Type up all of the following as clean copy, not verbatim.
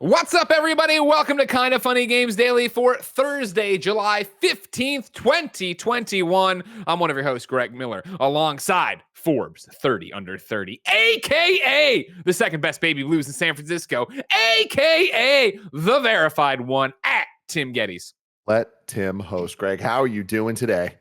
What's up, everybody? Welcome to Kinda Funny Games Daily for Thursday, July 15th, 2021. I'm one of your hosts, Greg Miller, alongside Forbes 30 Under 30, a.k.a. the second best baby blues in San Francisco, a.k.a. the verified one at Tim Geddes. Let Tim host. Greg, how are you doing today?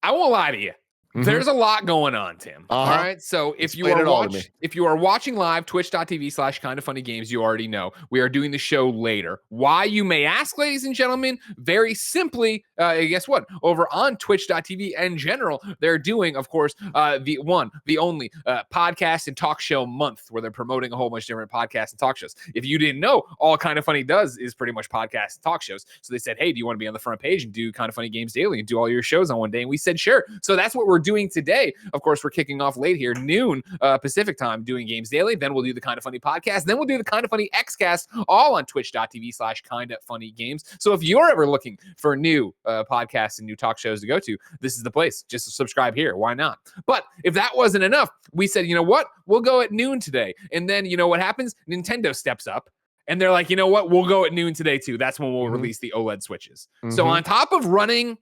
I won't lie to you. There's a lot going on, Tim. All right. So if you are watching live, twitch.tv/kindafunnygames, you already know we are doing the show later. Why, you may ask, ladies and gentlemen? Very simply, guess what? Over on twitch.tv in general, they're doing, of course, the only podcast and talk show month where they're promoting a whole bunch of different podcasts and talk shows. If you didn't know, all Kinda Funny does is pretty much podcasts and talk shows. So they said, hey, do you want to be on the front page and do Kinda Funny Games Daily and do all your shows on one day? And we said, sure. So that's what we're doing today. Of course, we're kicking off late here, noon Pacific time, doing Games Daily. Then we'll do the Kinda Funny podcast. Then we'll do the Kinda Funny Xcast, all on twitch.tv/kindafunnygames. So if you're ever looking for new podcasts and new talk shows to go to, this is the place. Just subscribe here. Why not? But if that wasn't enough, we said, you know what? We'll go at noon today. And then you know what happens? Nintendo steps up. And they're like, you know what? We'll go at noon today too. That's when we'll release the OLED Switches. So on top of running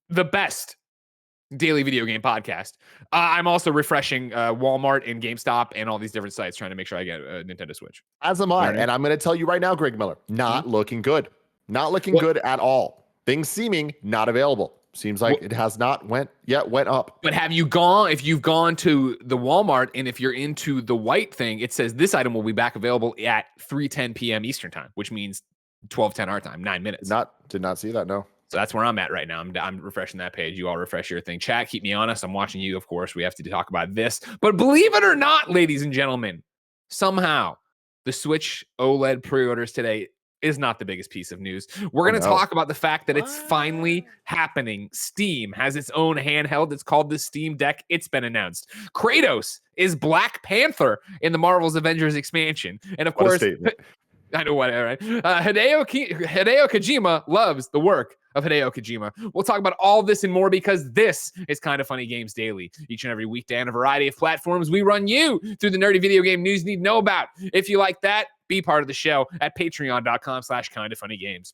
the best daily video game podcast, I'm also refreshing Walmart and GameStop and all these different sites trying to make sure I get a Nintendo Switch. As am I. And I'm going to tell you right now, Greg Miller, not looking good. Not looking good at all. Things seeming not available. Seems like it has not went up. But have you gone, if you've gone to the Walmart and if you're into the white thing, it says this item will be back available at 3:10 p.m. Eastern time, which means 12:10 our time, 9 minutes. Did not see that, no. So that's where I'm at right now. I'm refreshing that page. You all refresh your thing. Chat, keep me honest. I'm watching you, of course. We have to talk about this. But believe it or not, ladies and gentlemen, somehow the Switch OLED pre-orders today is not the biggest piece of news. We're going to talk about the fact that it's finally happening. Steam has its own handheld. It's called the Steam Deck. It's been announced. Kratos is Black Panther in the Marvel's Avengers expansion. And of course, I know what, right? Hideo Kojima loves the work of Hideo Kojima. We'll talk about all this and more because this is Kinda Funny Games Daily. Each and every weekday on a variety of platforms, we run you through the nerdy video game news you need to know about. If you like that, be part of the show at patreon.com/kindafunnygames.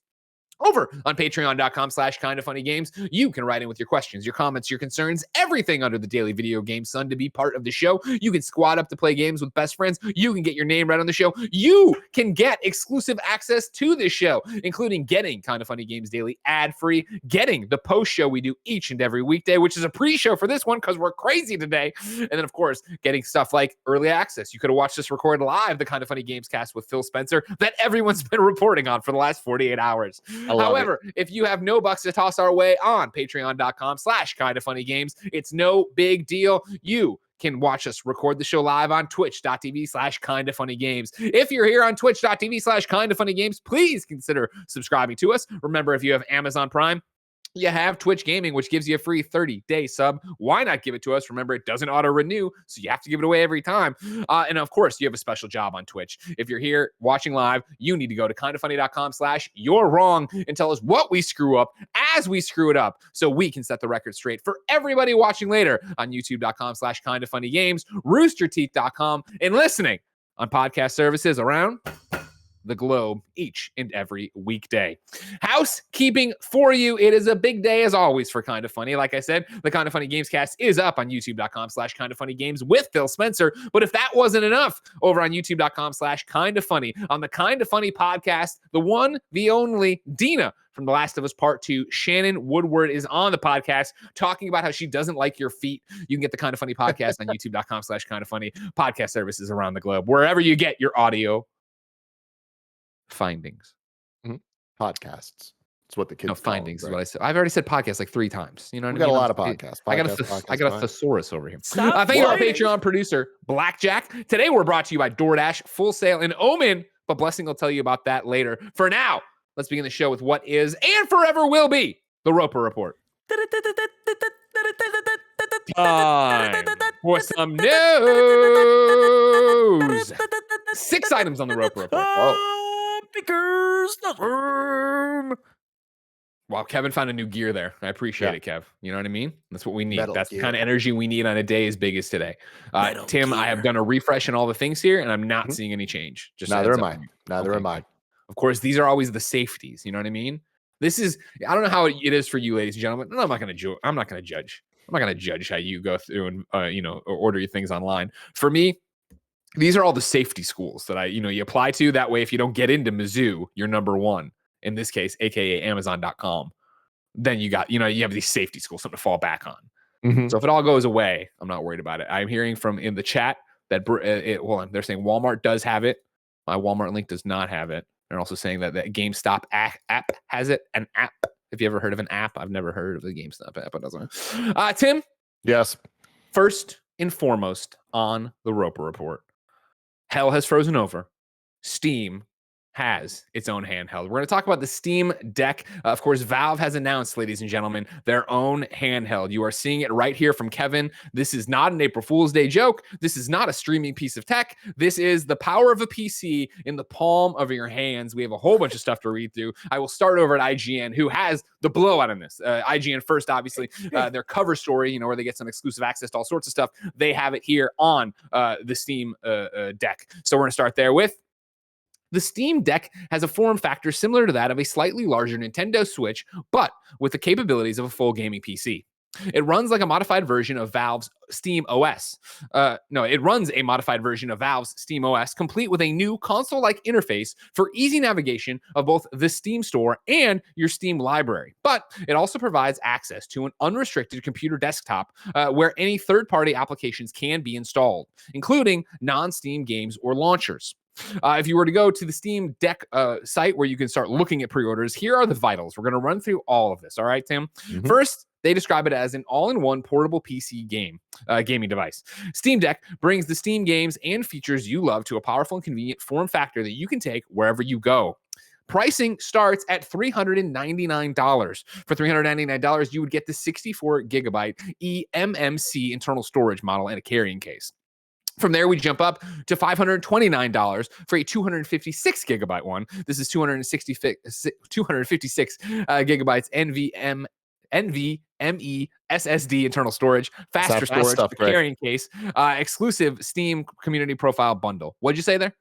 Over on patreon.com/kindafunnygames, you can write in with your questions, your comments, your concerns, everything under the Daily Video Game Sun to be part of the show. You can squad up to play games with best friends. You can get your name right on the show. You can get exclusive access to this show, including getting Kinda Funny Games Daily ad-free, getting the post show we do each and every weekday, which is a pre-show for this one because we're crazy today. And then, of course, getting stuff like early access. You could have watched us record live the Kinda Funny Games cast with Phil Spencer that everyone's been reporting on for the last 48 hours. However, if you have no bucks to toss our way on patreon.com/kindafunnygames, it's no big deal. You can watch us record the show live on twitch.tv/kindafunnygames. If you're here on twitch.tv/kindafunnygames, please consider subscribing to us. Remember, if you have Amazon Prime, you have Twitch Gaming, which gives you a free 30-day sub. Why not give it to us? Remember, it doesn't auto-renew, so you have to give it away every time. And of course, you have a special job on Twitch. If you're here watching live, you need to go to kindafunny.com/you're wrong and tell us what we screw up as we screw it up so we can set the record straight for everybody watching later on youtube.com/kindafunnygames, roosterteeth.com, and listening on podcast services around the globe each and every weekday. Housekeeping for you. It is a big day as always for Kinda Funny. Like I said, the Kinda Funny Games cast is up on youtube.com/kindafunnygames with Phil Spencer. But if that wasn't enough, over on youtube.com/kindafunny on the Kinda Funny podcast, the one, the only Dina from The Last of Us Part 2, Shannon Woodward, is on the podcast talking about how she doesn't like your feet. You can get the Kinda Funny podcast on youtube.com/kindafunny, podcast services around the globe, wherever you get your audio findings. Podcasts. It's what the kids findings is what I said. I've already said podcast like 3 times. You know what I mean? We got a lot of podcasts. I got a thesaurus over here. Thank you to our Patreon producer, Blackjack. Today we're brought to you by DoorDash, Full Sail, and Omen, but Blessing will tell you about that later. For now, let's begin the show with what is and forever will be the Roper Report. Time for some news. 6 items on the Roper Report. Whoa. Pickers the room. Wow, Kevin found a new gear there. I appreciate Yeah. it, Kev. You know what I mean? That's what we need. Metal That's the Gear. kind of energy we need on a day as big as today. Metal Tim, I have Gear. done a refresh in all the things here, and I'm not Mhm. seeing any change. Just a Neither heads am up I. on you. Neither Okay, am I. good. Of course, these are always the safeties. You know what I mean? This is, I don't know how it is for you, ladies and gentlemen. No, I'm not going to judge. I'm not going to judge. I'm not going to judge how you go through and, or order your things online. For me, these are all the safety schools that you apply to. That way, if you don't get into Mizzou, you're number one. In this case, AKA Amazon.com. Then you have these safety schools, something to fall back on. Mhm. So if it all goes away, I'm not worried about it. I'm hearing from in the chat that they're saying Walmart does have it. My Walmart link does not have it. They're also saying that the GameStop app has it. An app. Have you ever heard of an app? I've never heard of the GameStop app. It doesn't. Tim? Yes. First and foremost on the Roper Report, hell has frozen over. Steam has its own handheld. We're going to talk about the Steam Deck. Of course, Valve has announced, ladies and gentlemen, their own handheld. You are seeing it right here from Kevin. This is not an April Fool's Day joke. This is not a streaming piece of tech. This is the power of a PC in the palm of your hands. We have a whole bunch of stuff to read through. I will start over at IGN, who has the blowout in this. IGN first, obviously, their cover story, where they get some exclusive access to all sorts of stuff. They have it here on the Steam Deck. So we're going to start there with the Steam Deck has a form factor similar to that of a slightly larger Nintendo Switch, but with the capabilities of a full gaming PC. It runs like a modified version of Valve's Steam OS. It runs a modified version of Valve's Steam OS, complete with a new console-like interface for easy navigation of both the Steam Store and your Steam library. But it also provides access to an unrestricted computer desktop where any third-party applications can be installed, including non-Steam games or launchers. If you were to go to the Steam Deck site where you can start looking at pre-orders, here are the vitals. We're going to run through all of this. All right, Tim? Mhm. First, they describe it as an all-in-one portable PC gaming device. Steam Deck brings the Steam games and features you love to a powerful and convenient form factor that you can take wherever you go. Pricing starts at $399. For $399, you would get the 64 gigabyte eMMC internal storage model and a carrying case. From there, we jump up to $529 for a 256 gigabyte one. This is 256 gigabytes NVMe SSD internal storage, faster storage, stuff, a Greg. carrying case, exclusive Steam community profile bundle. What'd you say there?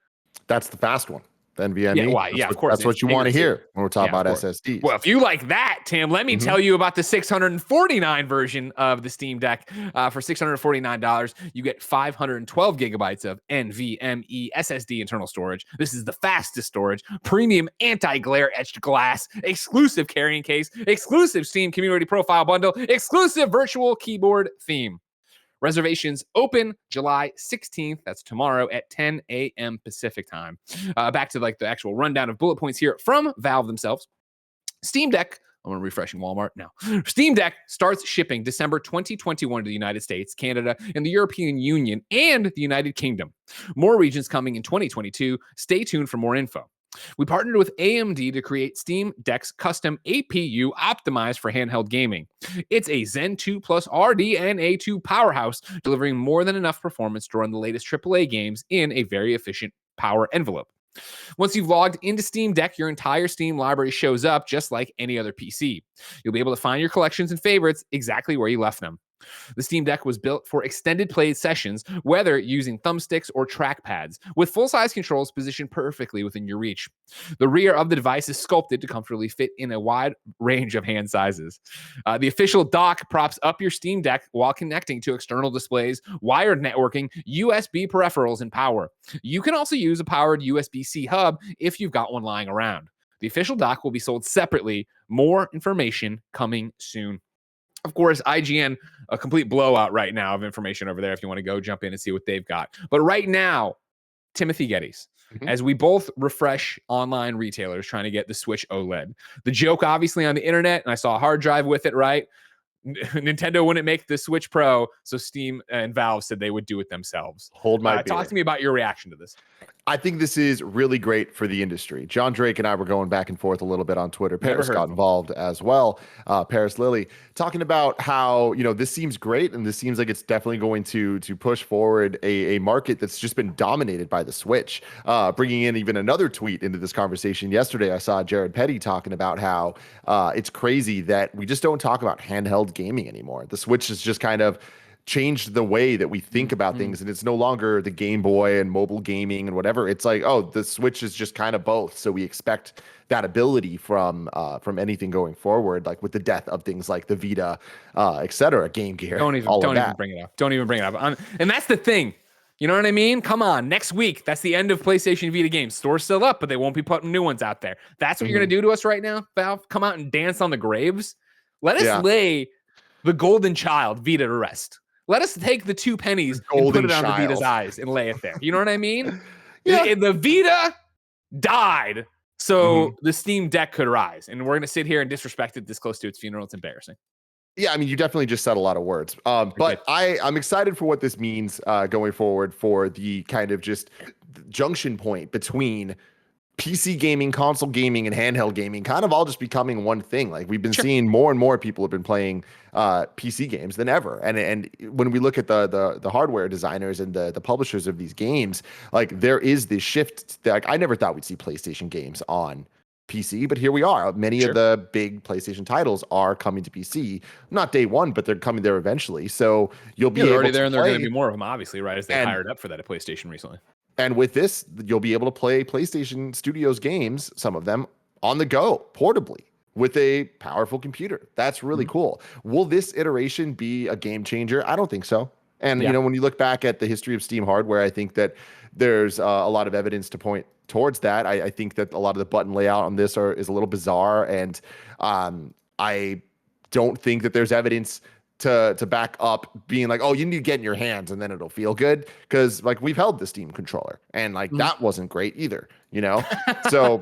That's the fast one. The NVMe. Yeah, why? Yeah, of course. That's what you want to hear when we're talking about SSDs. Well, if you like that, Tim, let me tell you about the 649 version of the Steam Deck. For $649, you get 512 gigabytes of NVMe SSD internal storage. This is the fastest storage, premium anti-glare etched glass, exclusive carrying case, exclusive Steam community profile bundle, exclusive virtual keyboard theme. Reservations open July 16th. That's tomorrow at 10 a.m. Pacific time. Back to the actual rundown of bullet points here from Valve themselves. Steam Deck. I'm going to refreshing Walmart now. Steam Deck starts shipping December 2021 to the United States, Canada, and the European Union, and the United Kingdom. More regions coming in 2022. Stay tuned for more info. We partnered with AMD to create Steam Deck's custom APU optimized for handheld gaming. It's a Zen 2 Plus RDNA 2 powerhouse, delivering more than enough performance to run the latest AAA games in a very efficient power envelope. Once you've logged into Steam Deck, your entire Steam library shows up just like any other PC. You'll be able to find your collections and favorites exactly where you left them. The Steam Deck was built for extended play sessions, whether using thumbsticks or trackpads, with full-size controls positioned perfectly within your reach. The rear of the device is sculpted to comfortably fit in a wide range of hand sizes. The official dock props up your Steam Deck while connecting to external displays, wired networking, USB peripherals, and power. You can also use a powered USB-C hub if you've got one lying around. The official dock will be sold separately. More information coming soon. Of course, IGN, a complete blowout right now of information over there if you want to go jump in and see what they've got. But right now, Timothy Geddes, as we both refresh online retailers trying to get the Switch OLED. The joke, obviously, on the internet, and I saw a hard drive with it, right? Nintendo wouldn't make the Switch Pro, so Steam and Valve said they would do it themselves. Hold my beer. Talk to me about your reaction to this. I think this is really great for the industry. John Drake and I were going back and forth a little bit on Twitter. Paris got involved as well. Paris Lilly talking about how, this seems great, and this seems like it's definitely going to push forward a market that's just been dominated by the Switch. Bringing in even another tweet into this conversation yesterday, I saw Jared Petty talking about how it's crazy that we just don't talk about handheld gaming anymore. The Switch is just kind of changed the way that we think about things, and it's no longer the Game Boy and mobile gaming and whatever. It's like, oh, the Switch is just kind of both. So we expect that ability from anything going forward, like with the death of things like the Vita, et cetera, Game Gear. Don't even bring it up. Don't even bring it up. And that's the thing. You know what I mean? Come on, next week. That's the end of PlayStation Vita games. Store's still up, but they won't be putting new ones out there. That's what you're gonna do to us right now, Valve. Come out and dance on the graves. Let us lay the golden child Vita to rest. Let us take the 2 pennies and put it on the Vita's eyes and lay it there. You know what I mean? The Vita died, so the Steam Deck could rise. And we're going to sit here and disrespect it this close to its funeral. It's embarrassing. Yeah, I mean, you definitely just said a lot of words. But I'm excited for what this means going forward for the kind of just junction point between PC gaming, console gaming, and handheld gaming kind of all just becoming one thing. Like we've been seeing more and more people have been playing PC games than ever. And when we look at the hardware designers and the publishers of these games, like there is this shift that, like, I never thought we'd see PlayStation games on PC, but here we are. Many of the big PlayStation titles are coming to PC, not day one, but they're coming there eventually. So you'll be already there, and there are going to be more of them, obviously, right? As they hired up for that at PlayStation recently. And with this, you'll be able to play PlayStation Studios games, some of them, on the go, portably, with a powerful computer. That's really cool. Will this iteration be a game changer? I don't think so. And, when you look back at the history of Steam hardware, I think that there's a lot of evidence to point towards that. I think that a lot of the button layout on this is a little bizarre. And I don't think that there's evidence to back up being like, oh, you need to get in your hands and then it'll feel good. Because like we've held the Steam controller and like that wasn't great either, So,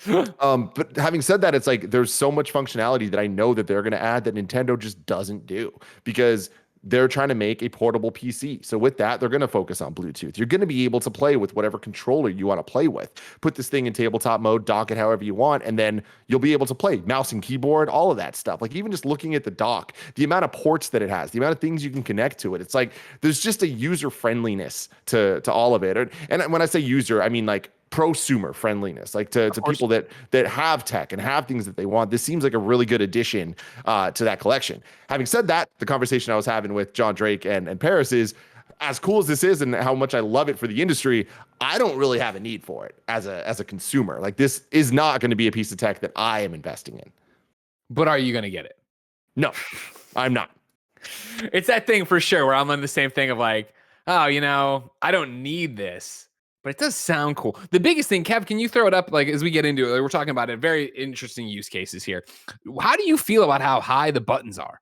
but having said that, it's like there's so much functionality that I know that they're going to add that Nintendo just doesn't do because they're trying to make a portable PC. So with that, they're going to focus on Bluetooth. You're going to be able to play with whatever controller you want to play with. Put this thing in tabletop mode, dock it however you want, and then you'll be able to play mouse and keyboard, all of that stuff. Like even just looking at the dock, the amount of ports that it has, the amount of things you can connect to it. It's like there's just a user friendliness to all of it. And when I say user, I mean like prosumer friendliness, like to people that have tech and have things that they want. This seems like a really good addition to that collection. Having said that, the conversation I was having with John Drake and Paris is, as cool as this is and how much I love it for the industry, I don't really have a need for it as a consumer. Like this is not going to be a piece of tech that I am investing in. But are you going to get it? No, I'm not. It's that thing for sure where I'm on the same thing of like, oh, I don't need this. But it does sound cool. The biggest thing, Kev, can you throw it up like as we get into it? Like, we're talking about it, very interesting use cases here. How do you feel about how high the buttons are?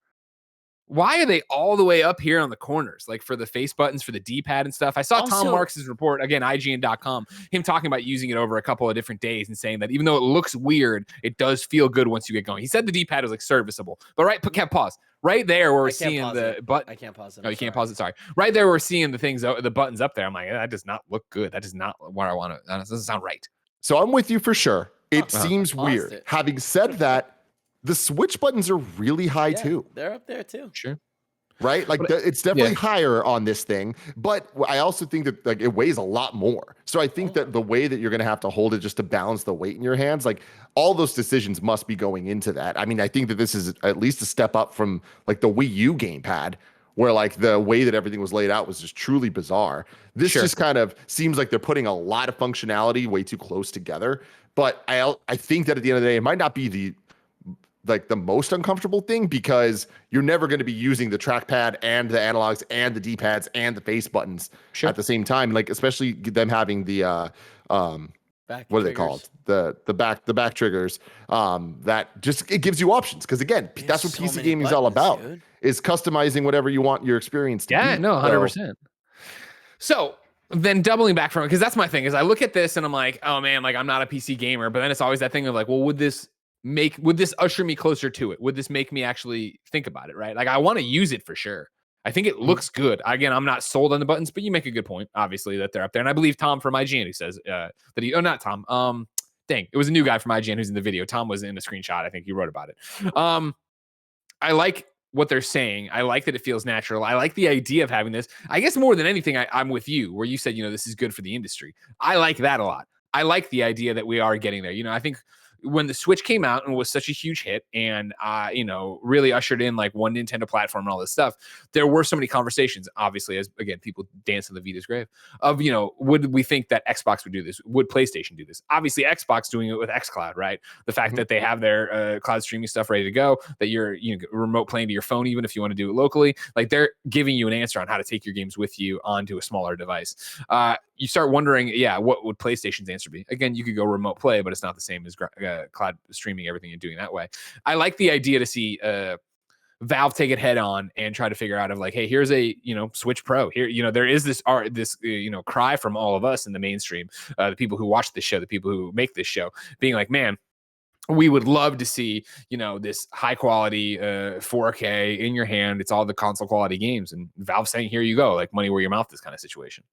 Why are they all the way up here on the corners? Like for the face buttons, for the D-pad and stuff. I saw Tom Marks's report, again, IGN.com, him talking about using it over a couple of different days and saying that even though it looks weird, it does feel good once you get going. He said the D-pad was like serviceable. But Kev, pause. Right there where we're seeing the button. I can't pause it. Oh, you can't pause it. Sorry. Right there, we're seeing the buttons up there. I'm like, that does not look good. That is not what I want to. That doesn't sound right. So I'm with you for sure. It seems weird. Having said that, the Switch buttons are really high too. They're up there too. Sure. Right? Like it's definitely higher on this thing, but I also think that like it weighs a lot more. So I think that the way that you're going to have to hold it just to balance the weight in your hands, like all those decisions must be going into that. I mean, I think that this is at least a step up from like the Wii U gamepad, where like the way that everything was laid out was just truly bizarre. This just kind of seems like they're putting a lot of functionality way too close together. But I think that at the end of the day, it might not be the most uncomfortable thing because you're never going to be using the trackpad and the analogs and the D-pads and the face buttons at the same time. Like especially them having the back what are they called? The back triggers. That just it gives you options because again, that's what PC gaming is all about. Dude. Is customizing whatever you want your experience to be. Yeah, no, 100%. So then doubling back from it, because that's my thing is I look at this and I'm like, oh man, like I'm not a PC gamer, but then it's always that thing of like, well, would this would this usher me closer to it? Would this make me actually think about it, right? Like I want to use it for sure. I think it looks good. Again, I'm not sold on the buttons, but you make a good point, obviously, that they're up there. And I believe Tom from IGN who says that not Tom. Dang, it was a new guy from IGN who's in the video. Tom was in a screenshot. I think he wrote about it. I like what they're saying. I like that it feels natural. I like the idea of having this. I guess more than anything, I'm with you where you said, this is good for the industry. I like that a lot. I like the idea that we are getting there. I think when the Switch came out and was such a huge hit and, really ushered in like one Nintendo platform and all this stuff, there were so many conversations, obviously, as again, people dance on the Vita's grave of, would we think that Xbox would do this? Would PlayStation do this? Obviously, Xbox doing it with xCloud, right? The fact that they have their cloud streaming stuff ready to go, that you're remote playing to your phone, even if you want to do it locally, like they're giving you an answer on how to take your games with you onto a smaller device. You start wondering, what would PlayStation's answer be? Again, you could go remote play, but it's not the same as cloud streaming everything you're doing that way. I like the idea to see Valve take it head on and try to figure out of like, hey, here's a Switch Pro. Here, there is this cry from all of us in the mainstream, the people who watch this show, the people who make this show, being like, man, we would love to see, this high quality 4K in your hand. It's all the console quality games, and Valve saying, here you go, like money where your mouth is kind of situation.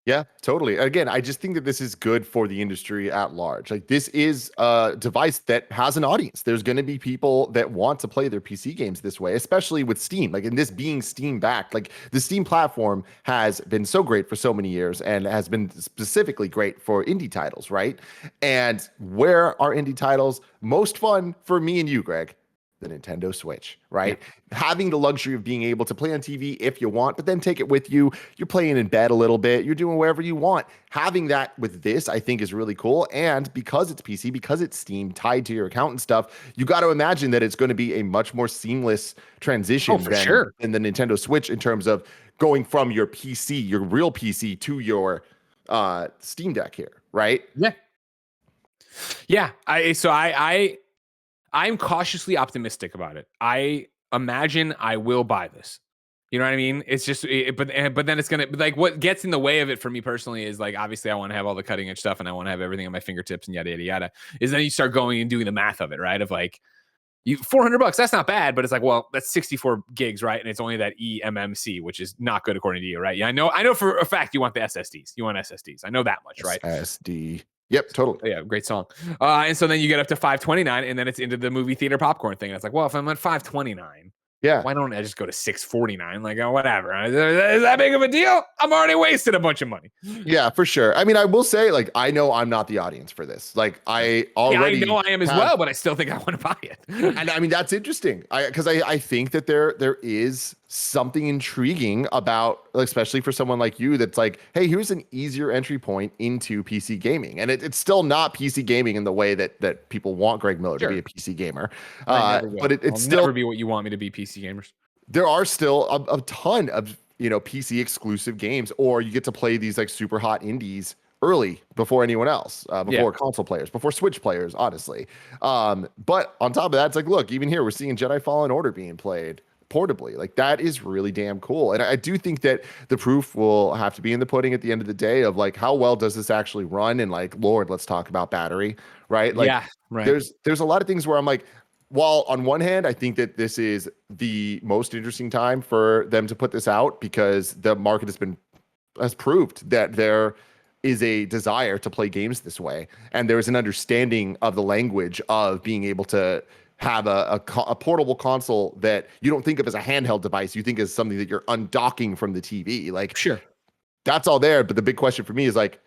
Yeah, totally. Again, I just think that this is good for the industry at large. Like this is a device that has an audience. There's going to be people that want to play their PC games this way, especially with Steam. Like in this being Steam backed, like the Steam platform has been so great for so many years and has been specifically great for indie titles, right? And where are indie titles most fun for me and you, Greg? The Nintendo Switch, right? Yeah. Having the luxury of being able to play on TV if you want, but then take it with you. You're playing in bed a little bit. You're doing wherever you want. Having that with this, I think, is really cool. And because it's PC, because it's Steam tied to your account and stuff, you got to imagine that it's going to be a much more seamless transition than the Nintendo Switch in terms of going from your PC, your real PC, to your Steam Deck here, right? Yeah. Yeah. I'm cautiously optimistic about it. I imagine I will buy this. You know what I mean? It's just, but then it's going to, like, what gets in the way of it for me personally is like, obviously I want to have all the cutting edge stuff and I want to have everything at my fingertips and yada, yada, yada. Is then you start going and doing the math of it, right? Of like, $400, that's not bad, but it's like, well, that's 64 gigs, right? And it's only that eMMC, which is not good according to you, right? Yeah, I know for a fact you want the SSDs. You want SSDs. I know that much, right? SSD. Yep, totally. Yeah, great song. And so then you get up to $529, and then it's into the movie theater popcorn thing. And it's like, well, if I'm at $529, why don't I just go to $649? Like, whatever. Is that big of a deal? I'm already wasted a bunch of money. Yeah, for sure. I mean, I will say, like, I know I'm not the audience for this. Like, I already I know I am as well, but I still think I want to buy it. And I mean, that's interesting. Because I think that there is something intriguing about, especially for someone like you, that's like, hey, here's an easier entry point into PC gaming. And it's still not PC gaming in the way that people want Greg Miller to be a PC gamer. But it's still never be what you want me to be, PC gamers. There are still a ton of PC exclusive games, or you get to play these like super hot indies early before anyone else, before console players, before Switch players, honestly. But on top of that, it's like, look, even here we're seeing Jedi Fallen Order being played portably. Like, that is really damn cool. And I do think that the proof will have to be in the pudding at the end of the day of like, how well does this actually run? And like, Lord, let's talk about battery, right? Like, there's a lot of things where I'm like, while on one hand, I think that this is the most interesting time for them to put this out because the market has proved that there is a desire to play games this way. And there's an understanding of the language of being able to have a portable console that you don't think of as a handheld device. You think as something that you're undocking from the TV. Like, sure, that's all there. But the big question for me is like,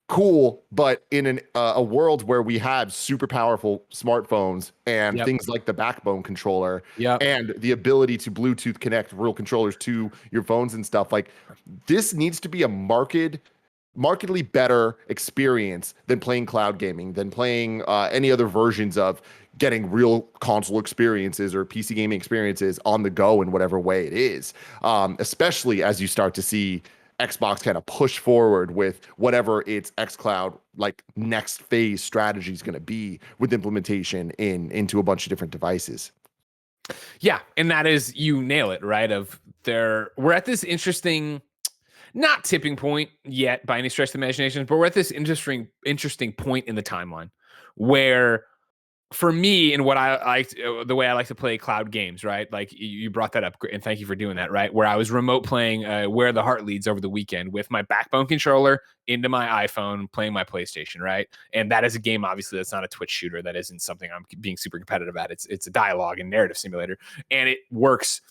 cool, but in a world where we have super powerful smartphones and things like the Backbone controller and the ability to Bluetooth connect real controllers to your phones and stuff, like, this needs to be a markedly better experience than playing cloud gaming, than playing any other versions of getting real console experiences or PC gaming experiences on the go in whatever way it is, especially as you start to see Xbox kind of push forward with whatever its xCloud like next phase strategy is going to be with implementation into a bunch of different devices. Yeah, and that is, you nail it, right? We're at this interesting, not tipping point yet by any stretch of the imagination, but we're at this interesting point in the timeline where for me, and what I like, the way I like to play cloud games, right? Like you brought that up, and thank you for doing that, right? Where I was remote playing Where the Heart Leads over the weekend with my Backbone controller into my iPhone, playing my PlayStation, right? And that is a game, obviously, that's not a Twitch shooter. That isn't something I'm being super competitive at. It's a dialogue and narrative simulator, and it works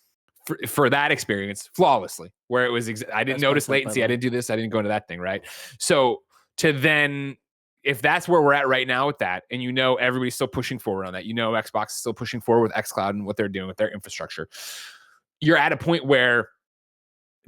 for that experience flawlessly. Where it was, I didn't notice latency. I didn't do this. I didn't go into that thing, right? So to then, if that's where we're at right now with that, and everybody's still pushing forward on that, Xbox is still pushing forward with xCloud and what they're doing with their infrastructure, you're at a point where,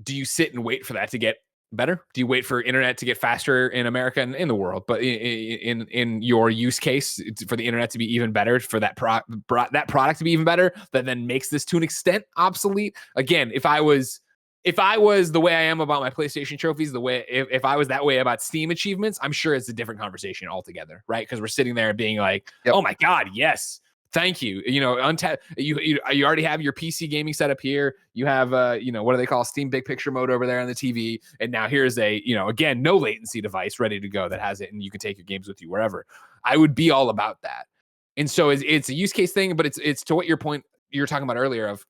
do you sit and wait for that to get better? Do you wait for internet to get faster in America and in the world, but in your use case, for the internet to be even better, for that product to be even better, that then makes this to an extent obsolete? Again, if I was the way I am about my PlayStation trophies, if I was that way about Steam achievements, I'm sure it's a different conversation altogether, right? Because we're sitting there being like, oh my God, yes, thank you. You already have your PC gaming setup here. You have what do they call Steam Big Picture mode over there on the TV, and now here's a again, no latency device ready to go that has it, and you can take your games with you wherever. I would be all about that. And so it's a use case thing, but it's to what your point you were talking about earlier of,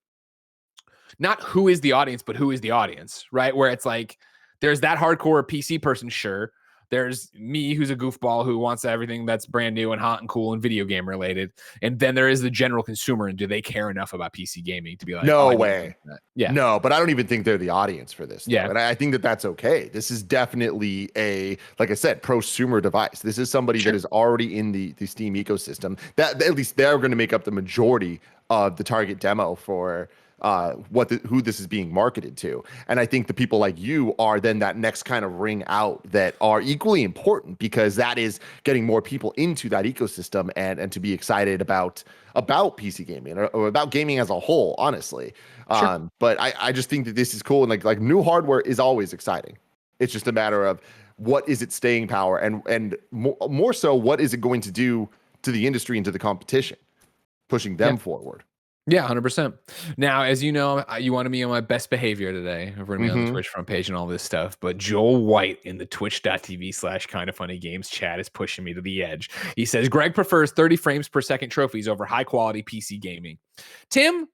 not who is the audience, but who is the audience, right? Where it's like, there's that hardcore PC person, sure. There's me, who's a goofball who wants everything that's brand new and hot and cool and video game related. And then there is the general consumer, and do they care enough about PC gaming to be like, no way. Yeah. No, but I don't even think they're the audience for this. Yeah. And I think that that's okay. This is definitely like I said, prosumer device. This is somebody that is already in the Steam ecosystem. That at least they're going to make up the majority of the target demo for who this is being marketed to. And I think the people like you are then that next kind of ring out that are equally important, because that is getting more people into that ecosystem and to be excited about PC gaming or about gaming as a whole, honestly. Sure. But I just think that this is cool, and like new hardware is always exciting. It's just a matter of what is its staying power, and more so, what is it going to do to the industry and to the competition, pushing them forward. Yeah, 100%. Now, as you know, you wanted me on my best behavior today. We're going to be on the Twitch front page and all this stuff. But Joel White in the twitch.tv/kindafunnygames chat is pushing me to the edge. He says, Greg prefers 30 frames per second trophies over high quality PC gaming. Tim,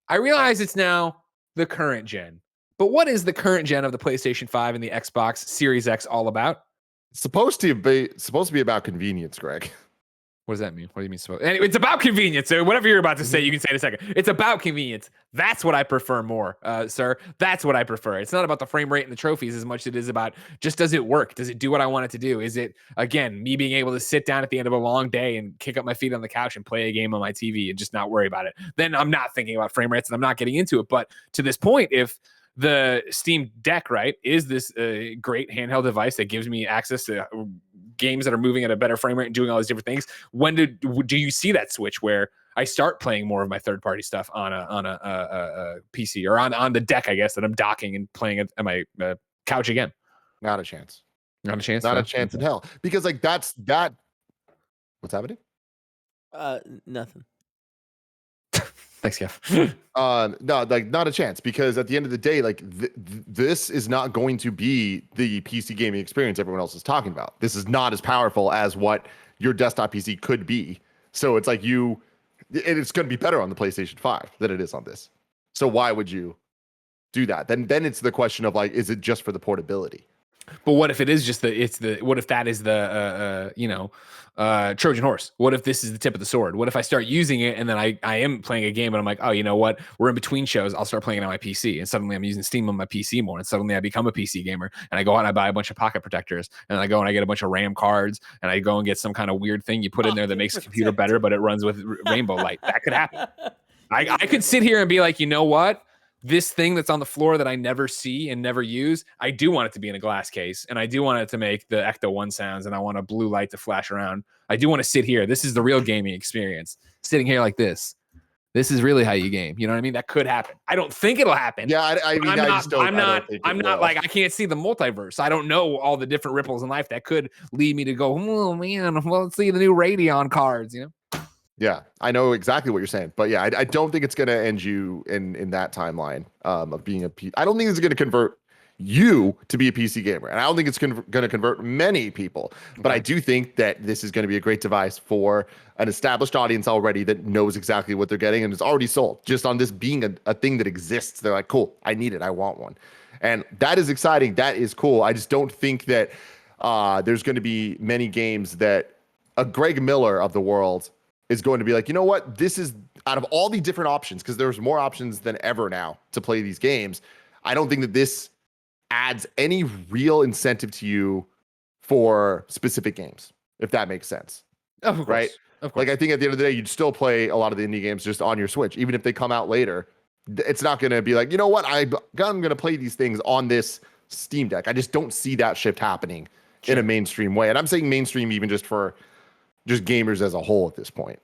I realize it's now the current gen. But what is the current gen of the PlayStation 5 and the Xbox Series X all about? It's supposed to be about convenience, Greg. What does that mean? What do you mean? Anyway, it's about convenience. So whatever you're about to say, you can say in a second. It's about convenience. That's what I prefer more, sir. That's what I prefer. It's not about the frame rate and the trophies as much as it is about just, does it work? Does it do what I want it to do? Is it, again, me being able to sit down at the end of a long day and kick up my feet on the couch and play a game on my TV and just not worry about it? Then I'm not thinking about frame rates and I'm not getting into it. But to this point, if the Steam Deck, right, is this great handheld device that gives me access to games that are moving at a better frame rate and doing all these different things, when do you see that switch where I start playing more of my third-party stuff on a PC or on the deck, I guess, that I'm docking and playing at my couch again? Not a chance. Not a chance. Not a chance in hell. Because like that's that. What's happening? Nothing. Thanks, Kev. No, like not a chance, because at the end of the day, like this is not going to be the PC gaming experience everyone else is talking about. This is not as powerful as what your desktop PC could be. So it's like it's going to be better on the PlayStation 5 than it is on this. So why would you do that? Then it's the question of like, is it just for the portability? But what if it is just what if that is the Trojan horse? What if this is the tip of the sword? What if I start using it and then I am playing a game and I'm like, oh, you know what? We're in between shows. I'll start playing it on my PC, and suddenly I'm using Steam on my PC more, and suddenly I become a PC gamer, and I go out and I buy a bunch of pocket protectors, and I go and I get a bunch of RAM cards, and I go and get some kind of weird thing you put in there that makes the computer better, but it runs with rainbow light. That could happen. I could sit here and be like, you know what? This thing that's on the floor that I never see and never use, I do want it to be in a glass case, and I do want it to make the Ecto 1 sounds, and I want a blue light to flash around. I do want to sit here. This is the real gaming experience. Sitting here like this. This is really how you game. You know what I mean? That could happen. I don't think it'll happen. Yeah, I'm not like, I can't see the multiverse. I don't know all the different ripples in life that could lead me to go, oh man, well, let's see the new Radeon cards, you know? Yeah, I know exactly what you're saying, but yeah, I don't think it's going to end you in that timeline of being I don't think it's going to convert you to be a PC gamer. And I don't think it's going to convert many people, but I do think that this is going to be a great device for an established audience already that knows exactly what they're getting and is already sold just on this being a thing that exists. They're like, cool, I need it. I want one. And that is exciting. That is cool. I just don't think that there's going to be many games that a Greg Miller of the world is going to be like, you know what? This is out of all the different options, because there's more options than ever now to play these games. I don't think that this adds any real incentive to you for specific games, if that makes sense. Of course. Right? Of course. Like, I think at the end of the day, you'd still play a lot of the indie games just on your Switch, even if they come out later. It's not going to be like, you know what? I'm going to play these things on this Steam Deck. I just don't see that shift happening in a mainstream way. And I'm saying mainstream even just for just gamers as a whole at this point.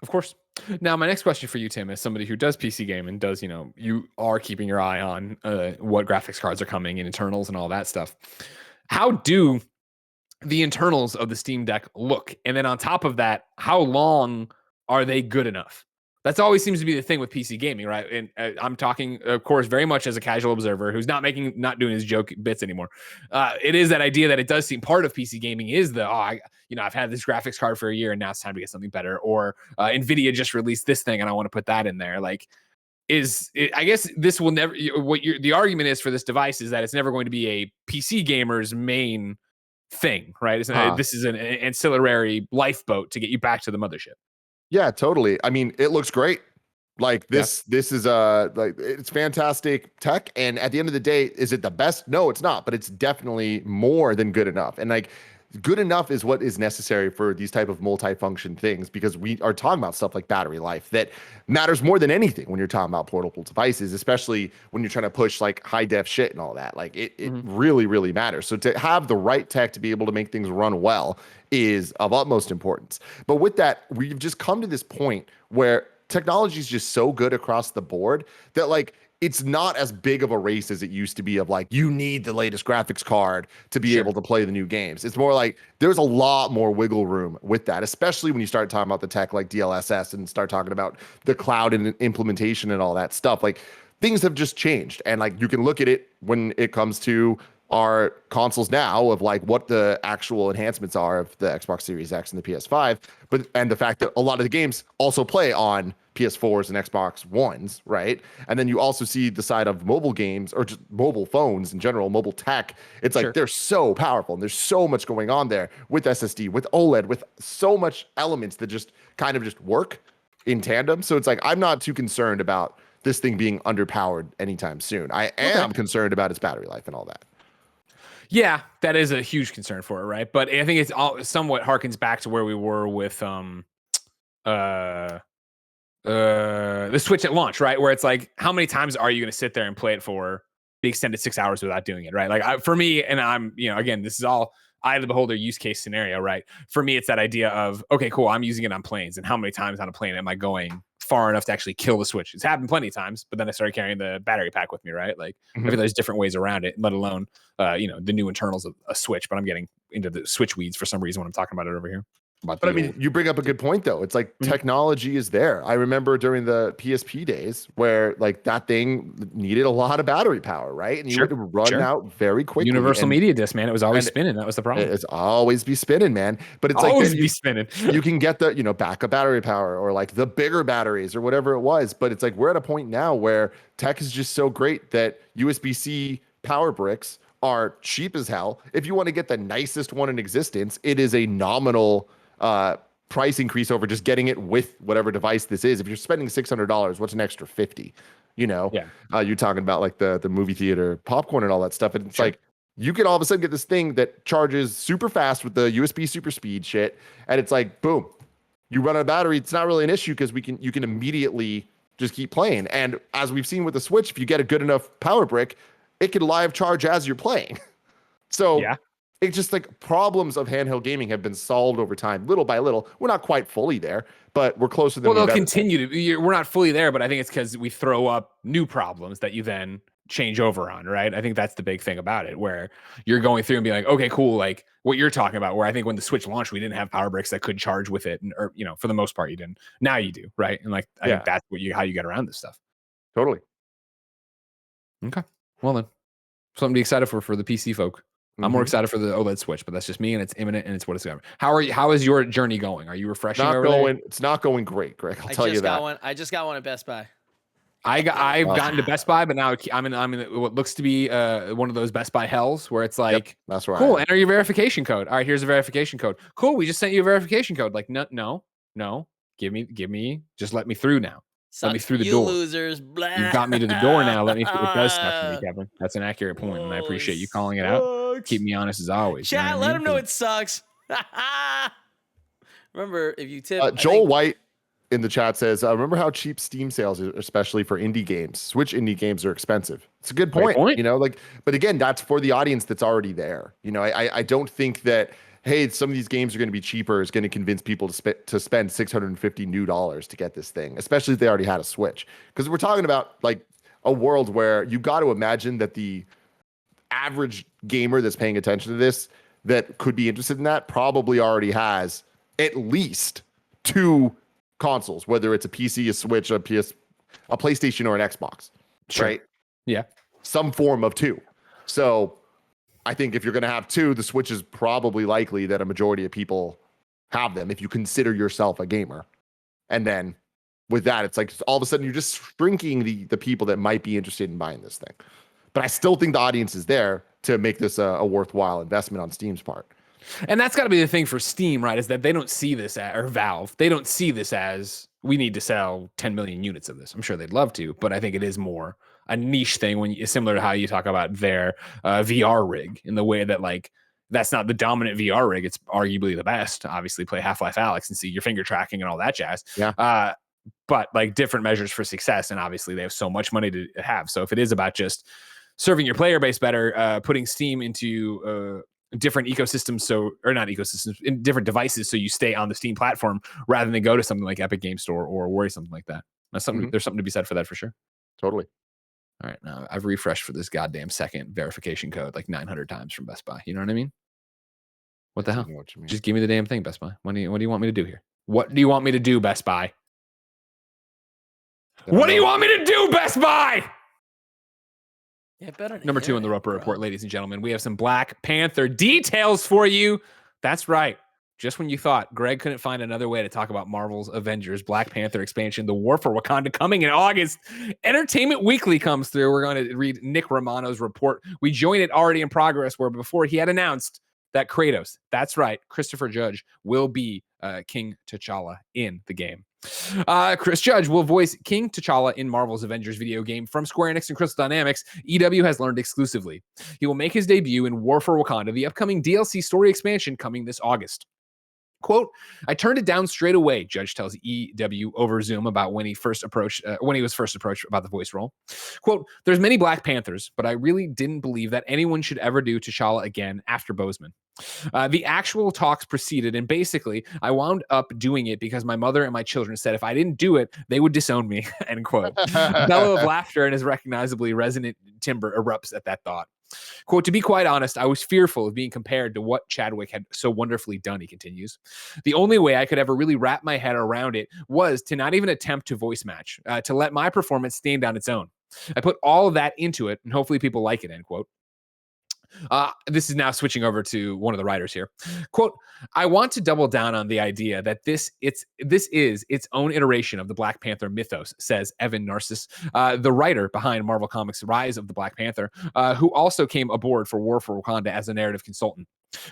Of course. Now, my next question for you, Tim, as somebody who does PC game and does, you are keeping your eye on what graphics cards are coming and internals and all that stuff. How do the internals of the Steam Deck look? And then on top of that, how long are they good enough? That's always seems to be the thing with PC gaming, right? And I'm talking, of course, very much as a casual observer who's not doing his joke bits anymore. It is that idea that it does seem part of PC gaming is I've had this graphics card for a year and now it's time to get something better. Or NVIDIA just released this thing and I want to put that in there. Like, I guess this will never. The argument is for this device is that it's never going to be a PC gamer's main thing, right? This is an ancillary lifeboat to get you back to the mothership. Yeah, totally. I mean, it looks great. Like this is like it's fantastic tech. And at the end of the day, is it the best? No, it's not, but it's definitely more than good enough. And like good enough is what is necessary for these type of multi-function things, because we are talking about stuff like battery life that matters more than anything when you're talking about portable devices, especially when you're trying to push like high def shit and all that. Like it really, really matters. So to have the right tech to be able to make things run well is of utmost importance. But with that, we've just come to this point where technology is just so good across the board that like it's not as big of a race as it used to be of like, you need the latest graphics card to be able to play the new games. It's more like there's a lot more wiggle room with that, especially when you start talking about the tech like DLSS and start talking about the cloud and implementation and all that stuff. Like things have just changed. And like you can look at it when it comes to our consoles now of like what the actual enhancements are of the Xbox Series X and the PS5, and the fact that a lot of the games also play on PS4s and Xbox Ones, right? And then you also see the side of mobile games or just mobile phones in general, mobile tech. It's like they're so powerful and there's so much going on there with SSD, with OLED, with so much elements that just kind of just work in tandem. So it's like I'm not too concerned about this thing being underpowered anytime soon. I am concerned about its battery life and all that. Yeah, that is a huge concern for it, right? But I think it's all somewhat harkens back to where we were with the Switch at launch, right? Where it's like, how many times are you going to sit there and play it for the extended 6 hours without doing it, right? Like for me, and I'm, again, this is all eye of the beholder use case scenario, right? For me, it's that idea of, okay, cool, I'm using it on planes, and how many times on a plane am I going far enough to actually kill the Switch? It's happened plenty of times, but then I started carrying the battery pack with me, right? Like I feel there's different ways around it, let alone the new internals of a Switch. But I'm getting into the Switch weeds for some reason when I'm talking about it over here. But I mean, you bring up a good point, though. It's like technology is there. I remember during the PSP days where like that thing needed a lot of battery power, right? And you had to run out very quickly. Universal Media Disc, man. It was always spinning. That was the problem. It's always be spinning, man. But it's always like be spinning. You can get the backup battery power or like the bigger batteries or whatever it was. But it's like we're at a point now where tech is just so great that USB-C power bricks are cheap as hell. If you want to get the nicest one in existence, it is a nominal price increase over just getting it with whatever device this is. If you're spending $600, what's an extra 50? You're talking about like the movie theater popcorn and all that stuff. And it's like you can all of a sudden get this thing that charges super fast with the USB super speed shit. And it's like, boom, you run out of battery. It's not really an issue because you can immediately just keep playing. And as we've seen with the Switch, if you get a good enough power brick, it can live charge as you're playing. So it's just like problems of handheld gaming have been solved over time, little by little. We're not quite fully there, but we're closer than they'll continue to. We're not fully there, but I think it's because we throw up new problems that you then change over on, right? I think that's the big thing about it, where you're going through and be like, okay, cool, like what you're talking about. Where I think when the Switch launched, we didn't have power bricks that could charge with it, or for the most part, you didn't. Now you do, right? And like I think that's how you get around this stuff. Totally. Okay. Well then. Something to be excited for the PC folk. I'm more Mhm. excited for the OLED Switch, but that's just me, and it's imminent, and it's what it's going. How is your journey going? Are you refreshing over there? It's not going great, Greg. I'll I tell you just got that. one. I just got one at Best Buy. I've Oh. gotten to Best Buy, but now I'm in what looks to be one of those Best Buy hells where it's like, That's right. cool, enter your verification code. All right, here's a verification code. Cool, we just sent you a verification code. Like, no, give me, just let me through now. Let me through the you door. losers. Blah. You've got me to the door now. Let me. It does suck for me, Kevin. That's an accurate point, and I appreciate you calling it out. Keep me honest as always. Chat, you know let what I him mean? know it sucks. Remember, if you tip, Joel White in the chat says, remember how cheap Steam sales are, especially for indie games. Switch indie games are expensive. It's a good point. Great point. You know, like, but again, that's for the audience that's already there. You know, I don't think that, hey, some of these games are going to be cheaper is going to convince people to spend $650 new to get this thing, especially if they already had a Switch. Because we're talking about like a world where you got to imagine that the average gamer that's paying attention to this that could be interested in that probably already has at least 2 consoles, whether it's a PC, a Switch, a PlayStation, or an Xbox, Sure. right? Yeah. Some form of 2. So I think if you're going to have 2, the Switch is probably likely that a majority of people have them if you consider yourself a gamer. And then with that, it's like all of a sudden you're just shrinking the people that might be interested in buying this thing. But I still think the audience is there to make this a worthwhile investment on Steam's part. And that's got to be the thing for Steam, right? Is that they don't see this or Valve, they don't see this as we need to sell 10 million units of this. I'm sure they'd love to, but I think it is more a niche thing similar to how you talk about their VR rig in the way that like that's not the dominant VR rig. It's arguably the best. Obviously, play Half-Life Alyx and see your finger tracking and all that jazz. Yeah. But like different measures for success, and obviously they have so much money to have. So if it is about just serving your player base better, putting Steam into different ecosystems, or not ecosystems, in different devices, so you stay on the Steam platform rather than go to something like Epic Game Store or worry something like that. That's something. There's something to be said for that for sure. Totally. All right, now I've refreshed for this goddamn second verification code like 900 times from Best Buy. You know what I mean? What the hell? What you mean. Just give me the damn thing, Best Buy. What do you want me to do here? What do you want me to do, Best Buy? What do you want me to do, Best Buy? Yeah, better Number 2 on the Roper Report, ladies and gentlemen. We have some Black Panther details for you. That's right. Just when you thought Greg couldn't find another way to talk about Marvel's Avengers Black Panther expansion, the War for Wakanda coming in August, Entertainment Weekly comes through. We're going to read Nick Romano's report. We join it already in progress, where before he had announced that Kratos, that's right, Christopher Judge, will be King T'Challa in the game. Chris Judge will voice King T'Challa in Marvel's Avengers video game from Square Enix and Crystal Dynamics, EW has learned exclusively. He will make his debut in War for Wakanda, the upcoming DLC story expansion coming this August. Quote, I turned it down straight away, Judge tells EW over Zoom about when he was first approached about the voice role. Quote, there's many Black Panthers, but I really didn't believe that anyone should ever do T'Challa again after Boseman. The actual talks proceeded, and basically, I wound up doing it because my mother and my children said if I didn't do it, they would disown me, end quote. A bellow of laughter and his recognizably resonant timbre erupts at that thought. Quote, to be quite honest, I was fearful of being compared to what Chadwick had so wonderfully done, he continues. The only way I could ever really wrap my head around it was to not even attempt to voice match, to let my performance stand on its own. I put all of that into it, and hopefully people like it, end quote. This is now switching over to one of the writers here. Quote, I want to double down on the idea that this is its own iteration of the Black Panther mythos, says Evan Narcissus, the writer behind Marvel Comics' Rise of the Black Panther, who also came aboard for War for Wakanda as a narrative consultant.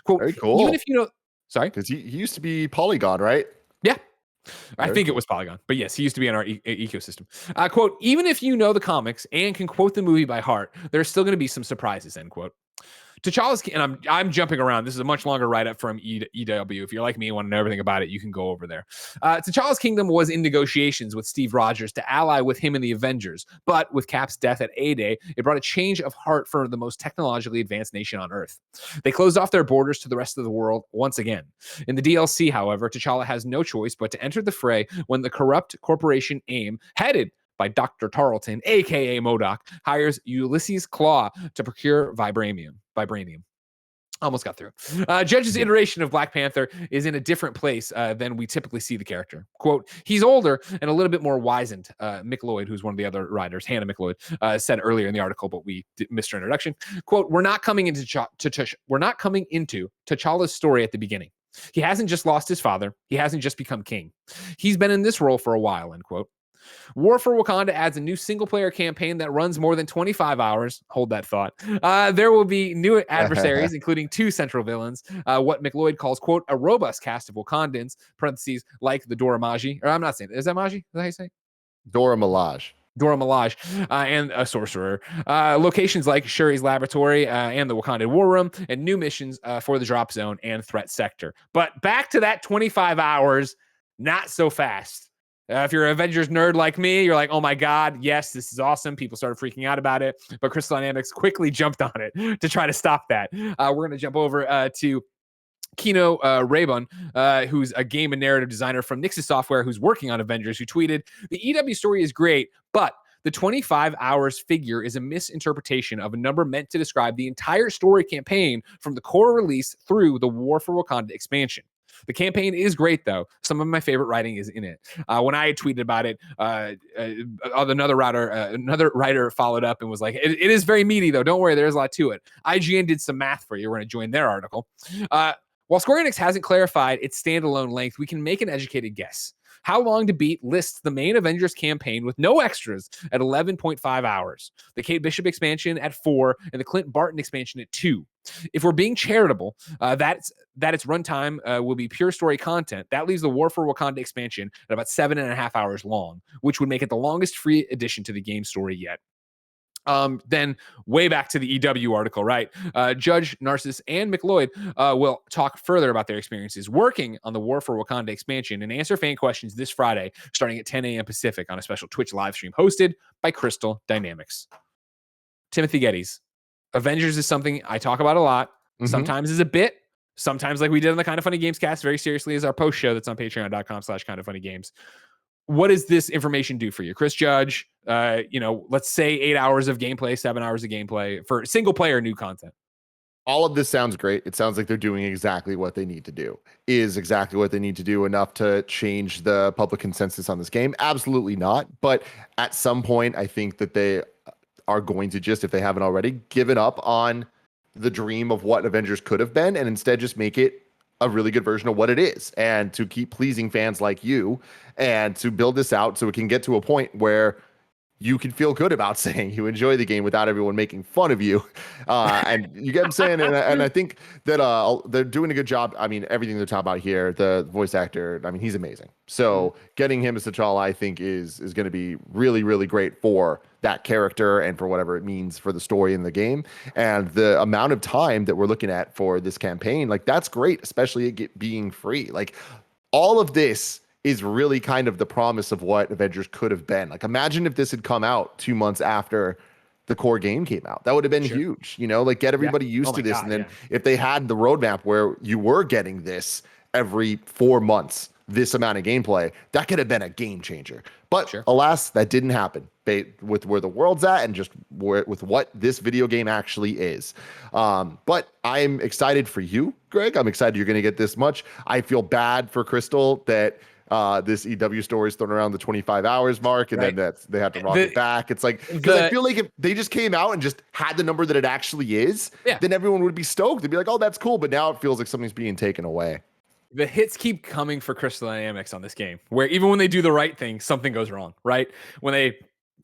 Quote, very cool. Even if you know, sorry? Because he used to be Polygon, right? Yeah. I think it was Polygon, but yes, he used to be in our ecosystem. Quote, even if you know the comics and can quote the movie by heart, there's still going to be some surprises, end quote. T'Challa's, and I'm jumping around. This is a much longer write-up from EW. If you're like me and want to know everything about it, you can go over there. T'Challa's kingdom was in negotiations with Steve Rogers to ally with him in the Avengers, but with Cap's death at A-Day, it brought a change of heart for the most technologically advanced nation on Earth. They closed off their borders to the rest of the world once again. In the DLC, however, T'Challa has no choice but to enter the fray when the corrupt corporation AIM, headed by Dr. Tarleton, a.k.a. MODOK, hires Ulysses Claw to procure vibranium. Almost got through. Judge's iteration of Black Panther is in a different place than we typically see the character. Quote, he's older and a little bit more wizened. Mick Lloyd, who's one of the other writers, Hannah McLeod, said earlier in the article, but we missed her introduction. Quote, we're not coming into T'Challa's story at the beginning. He hasn't just lost his father. He hasn't just become king. He's been in this role for a while, end quote. War for Wakanda adds a new single-player campaign that runs more than 25 hours. Hold that thought. There will be new adversaries, including 2 central villains, what McLeod calls, quote, a robust cast of Wakandans, parentheses, like the Dora Milaje. Or I'm not saying, is that Milaje? Is that how you say it? Dora Milaje. And a sorcerer. Locations like Shuri's laboratory and the Wakanda War Room, and new missions for the Drop Zone and Threat Sector. But back to that 25 hours, not so fast. If you're an Avengers nerd like me, you're like, oh my God, yes, this is awesome. People started freaking out about it, but Crystal Dynamics quickly jumped on it to try to stop that. We're going to jump over to Kino Raybon, who's a game and narrative designer from Nixus Software, who's working on Avengers, who tweeted, the EW story is great, but the 25 hours figure is a misinterpretation of a number meant to describe the entire story campaign from the core release through the War for Wakanda expansion. The campaign is great, though. Some of my favorite writing is in it. When I tweeted about it, another writer followed up and was like, it is very meaty, though. Don't worry, there's a lot to it. IGN did some math for you. We're going to join their article. While Square Enix hasn't clarified its standalone length, we can make an educated guess. How Long to Beat lists the main Avengers campaign with no extras at 11.5 hours, the Kate Bishop expansion at 4, and the Clint Barton expansion at 2. If we're being charitable, that its runtime will be pure story content. That leaves the War for Wakanda expansion at about 7.5 hours long, which would make it the longest free addition to the game story yet. Then way back to the EW article, right? Judge, Narcissus, and McLeod will talk further about their experiences working on the War for Wakanda expansion and answer fan questions this Friday, starting at 10 a.m. Pacific on a special Twitch live stream hosted by Crystal Dynamics. Timothy Geddes. Avengers is something I talk about a lot. Sometimes is a bit. Sometimes, like we did on the Kind of Funny Games cast, very seriously, is our post show that's on patreon.com/kindoffunnygames. What does this information do for you? Chris Judge, let's say 8 hours of gameplay, 7 hours of gameplay for single player new content. All of this sounds great. It sounds like they're doing exactly what they need to do. Is exactly what they need to do enough to change the public consensus on this game? Absolutely not. But at some point, I think that they are going to just, if they haven't already, given up on the dream of what Avengers could have been and instead just make it a really good version of what it is, and to keep pleasing fans like you, and to build this out so it can get to a point where you can feel good about saying you enjoy the game without everyone making fun of you. And you get what I'm saying? And I think that they're doing a good job. I mean, everything they're talking about here, the voice actor, I mean, he's amazing. So getting him as T'Challa, I think, is going to be really, really great for that character and for whatever it means for the story in the game. And the amount of time that we're looking at for this campaign, like, that's great, especially it being free. Like, all of this is really kind of the promise of what Avengers could have been. Like, imagine if this had come out 2 months after the core game came out. That would have been huge, like, get everybody used to this. And then if they had the roadmap where you were getting this every 4 months, this amount of gameplay, that could have been a game changer. But alas, that didn't happen with where the world's at and just with what this video game actually is. But I'm excited for you, Greg. I'm excited you're going to get this much. I feel bad for Crystal that this EW story is thrown around the 25 hours mark, and then they have to rock it back. It's like, because I feel like if they just came out and just had the number that it actually is, then everyone would be stoked. They'd be like, oh, that's cool. But now it feels like something's being taken away. The hits keep coming for Crystal Dynamics on this game, where even when they do the right thing, something goes wrong, right? When they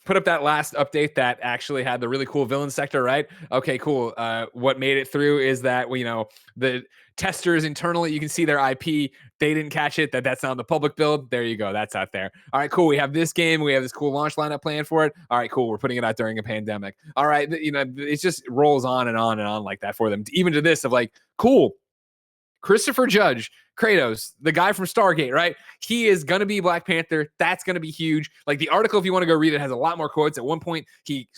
put up that last update that actually had the really cool villain sector, right? Okay, cool. What made it through is that, the testers internally, you can see their IP. They didn't catch it. That's not on the public build. There you go. That's out there. All right, cool. We have this game. We have this cool launch lineup planned for it. All right, cool. We're putting it out during a pandemic. All right. It just rolls on and on and on like that for them. Even to this of like, cool. Christopher Judge, Kratos, the guy from Stargate, right? He is going to be Black Panther. That's going to be huge. Like, the article, if you want to go read it, has a lot more quotes. At one point, he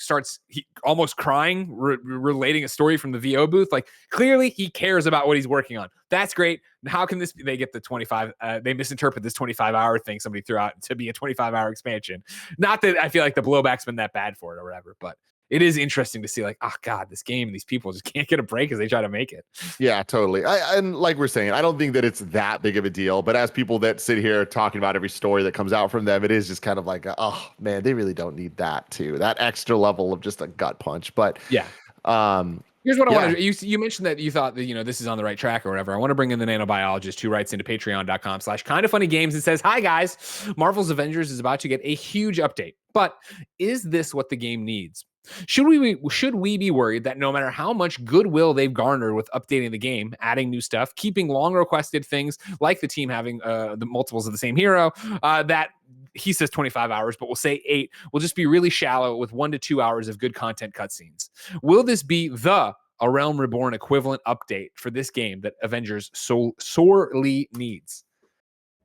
almost crying, relating a story from the VO booth. Like, clearly he cares about what he's working on. That's great. How can this be? They get the 25, they misinterpret this 25-hour thing somebody threw out to be a 25-hour expansion. Not that I feel like the blowback's been that bad for it or whatever, but it is interesting to see like, oh God, this game and these people just can't get a break as they try to make it. Yeah, totally. And like we're saying, I don't think that it's that big of a deal. But as people that sit here talking about every story that comes out from them, it is just kind of like, oh man, they really don't need that too. That extra level of just a gut punch. But yeah. um, Here's what I want to do. You mentioned that you thought that, this is on the right track or whatever. I want to bring in the nanobiologist who writes into patreon.com/kindafunnygames and says, hi guys, Marvel's Avengers is about to get a huge update, but is this what the game needs? Should we be worried that no matter how much goodwill they've garnered with updating the game, adding new stuff, keeping long requested things like the team having the multiples of the same hero, that he says 25 hours, but we'll say 8, will just be really shallow with 1 to 2 hours of good content cutscenes? Will this be A Realm Reborn equivalent update for this game that Avengers sorely needs?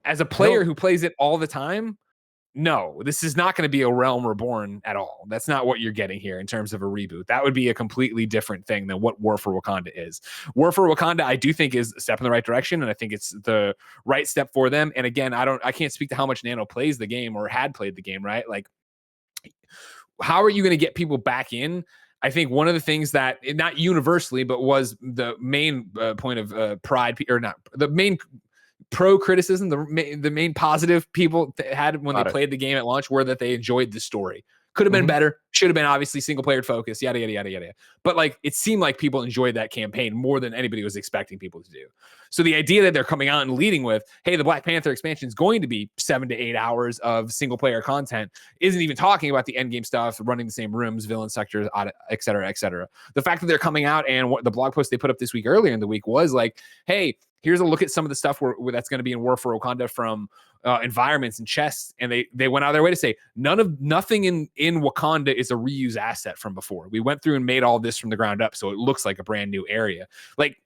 As a player who plays it all the time, no, this is not going to be a Realm Reborn at all. That's not what you're getting here in terms of a reboot. That would be a completely different thing than what War for Wakanda is. War for Wakanda, I do think, is a step in the right direction, and I think it's the right step for them. And again, I can't speak to how much Nano plays the game or had played the game, right? Like, how are you going to get people back in? I think one of the things that, not universally, but was the main point of pride, or not the main pro criticism, the main positive people had when they played the game at launch, were that they enjoyed the story. Could have been better, should have been obviously single player focused, yada yada yada yada. But like, it seemed like people enjoyed that campaign more than anybody was expecting people to do. So the idea that they're coming out and leading with, hey, the Black Panther expansion is going to be 7 to 8 hours of single player content, isn't even talking about the end game stuff, running the same rooms, villain sectors, et cetera, et cetera. The fact that they're coming out, and what the blog post they put up this week earlier in the week was like, hey, here's a look at some of the stuff where that's going to be in War for Wakanda from environments and chests, and they went out of their way to say nothing in Wakanda is a reuse asset from before. We went through and made all this from the ground up, so it looks like a brand new area. Like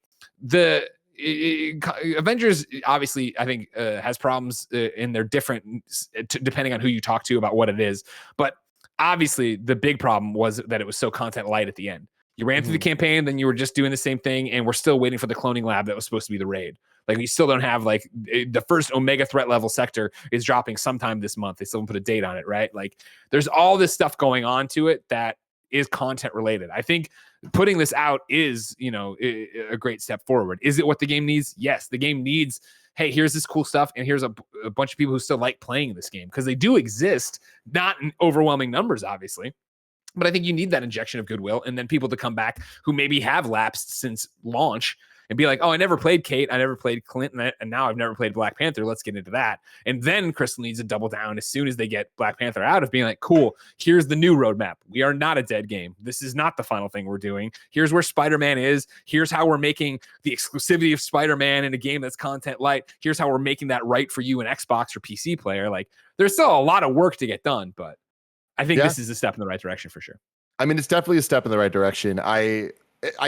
Avengers, obviously, I think has problems in their different, depending on who you talk to about what it is. But obviously, the big problem was that it was so content light at the end. You ran through the campaign, then you were just doing the same thing, and we're still waiting for the cloning lab that was supposed to be the raid. Like, we still don't have, like, the first Omega threat level sector is dropping sometime this month. They still haven't put a date on it, right? Like, there's all this stuff going on to it that is content related. I think putting this out is, a great step forward. Is it what the game needs? Yes, the game needs, hey, here's this cool stuff, and here's a bunch of people who still like playing this game, because they do exist, not in overwhelming numbers, obviously. But I think you need that injection of goodwill, and then people to come back who maybe have lapsed since launch and be like, oh, I never played Kate, I never played Clint, and now I've never played Black Panther. Let's get into that. And then Crystal needs to double down as soon as they get Black Panther out, of being like, cool, here's the new roadmap. We are not a dead game. This is not the final thing we're doing. Here's where Spider-Man is. Here's how we're making the exclusivity of Spider-Man in a game that's content light. Here's how we're making that right for you, an Xbox or PC player. Like, there's still a lot of work to get done, but I think this is a step in the right direction for sure. I mean, it's definitely a step in the right direction. I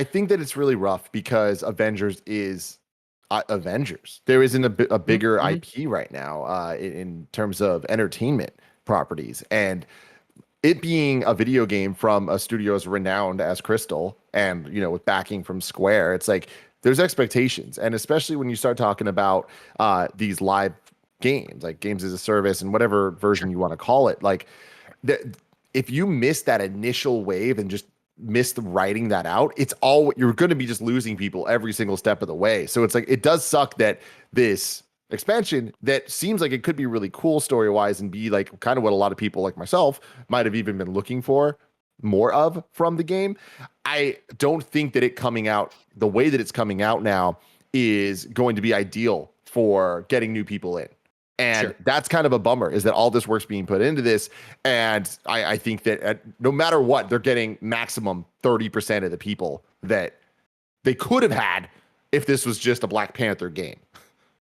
think that it's really rough because Avengers is Avengers. There isn't a bigger IP right now in terms of entertainment properties, and it being a video game from a studio as renowned as Crystal, and with backing from Square, it's like there's expectations, and especially when you start talking about these live games, like games as a service and whatever version you want to call it, like if you miss that initial wave and just miss writing that out, you're going to be just losing people every single step of the way. So it's like, it does suck that this expansion that seems like it could be really cool story wise and be like kind of what a lot of people like myself might have even been looking for more of from the game. I don't think that it coming out the way that it's coming out now is going to be ideal for getting new people in. And that's kind of a bummer, is that all this work's being put into this. And I think that no matter what, they're getting maximum 30% of the people that they could have had if this was just a Black Panther game.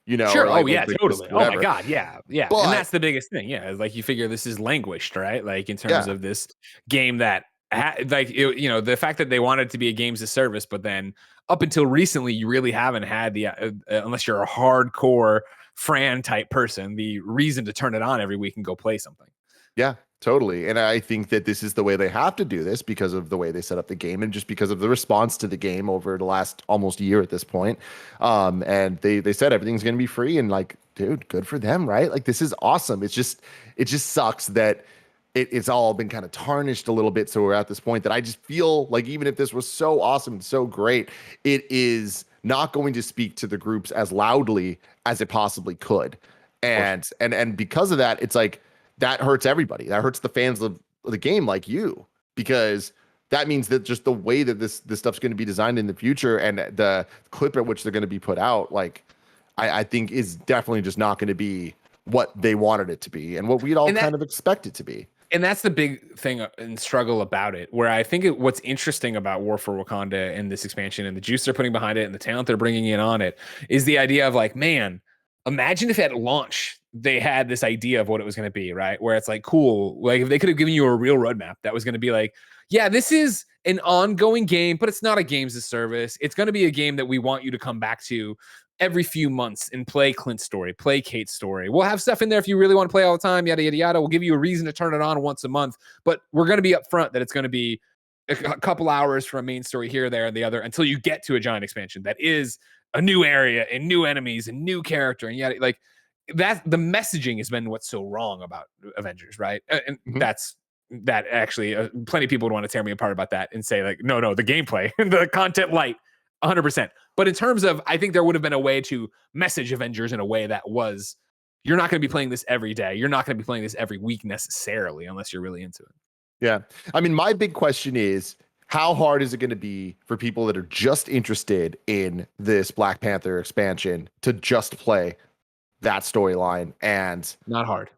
Sure. Like, oh, yeah, totally. Oh, my God. Yeah. Yeah. But, and that's the biggest thing. Yeah. Like, you figure this is languished, right? Like, in terms of this game that, the fact that they wanted it to be a games as service, but then up until recently, you really haven't had the, unless you're a hardcore Fran type person, the reason to turn it on every week and go play something. Yeah, totally. And I think that this is the way they have to do this because of the way they set up the game and just because of the response to the game over the last almost year at this point. And they said everything's going to be free, and like, dude, good for them, right? Like, this is awesome. It just sucks that it's all been kind of tarnished a little bit. So we're at this point that I just feel like even if this was so awesome and so great, it is not going to speak to the groups as loudly as it possibly could. And because of that, it's like that hurts everybody. That hurts the fans of the game like you, because that means that just the way that this stuff's going to be designed in the future and the clip at which they're going to be put out, like I think is definitely just not going to be what they wanted it to be and what we'd all kind of expect it to be. And that's the big thing and struggle about it, where I think what's interesting about War for Wakanda and this expansion and the juice they're putting behind it and the talent they're bringing in on it is the idea of like, man, imagine if at launch they had this idea of what it was going to be, right? Where it's like, cool, like if they could have given you a real roadmap that was going to be like, yeah, this is an ongoing game, but it's not a games as service. It's going to be a game that we want you to come back to every few months and play Clint's story, play Kate's story. We'll have stuff in there if you really want to play all the time, yada, yada, yada. We'll give you a reason to turn it on once a month, but we're going to be upfront that it's going to be a couple hours for a main story here, there, and the other until you get to a giant expansion that is a new area and new enemies and new character. And yet, like that, the messaging has been what's so wrong about Avengers, right? And that actually plenty of people would want to tear me apart about that and say like, no, the gameplay, the content light, 100%. But in terms of, I think there would have been a way to message Avengers in a way that was, you're not going to be playing this every day. You're not going to be playing this every week necessarily, unless you're really into it. Yeah. I mean, my big question is, how hard is it going to be for people that are just interested in this Black Panther expansion to just play that storyline? And not hard.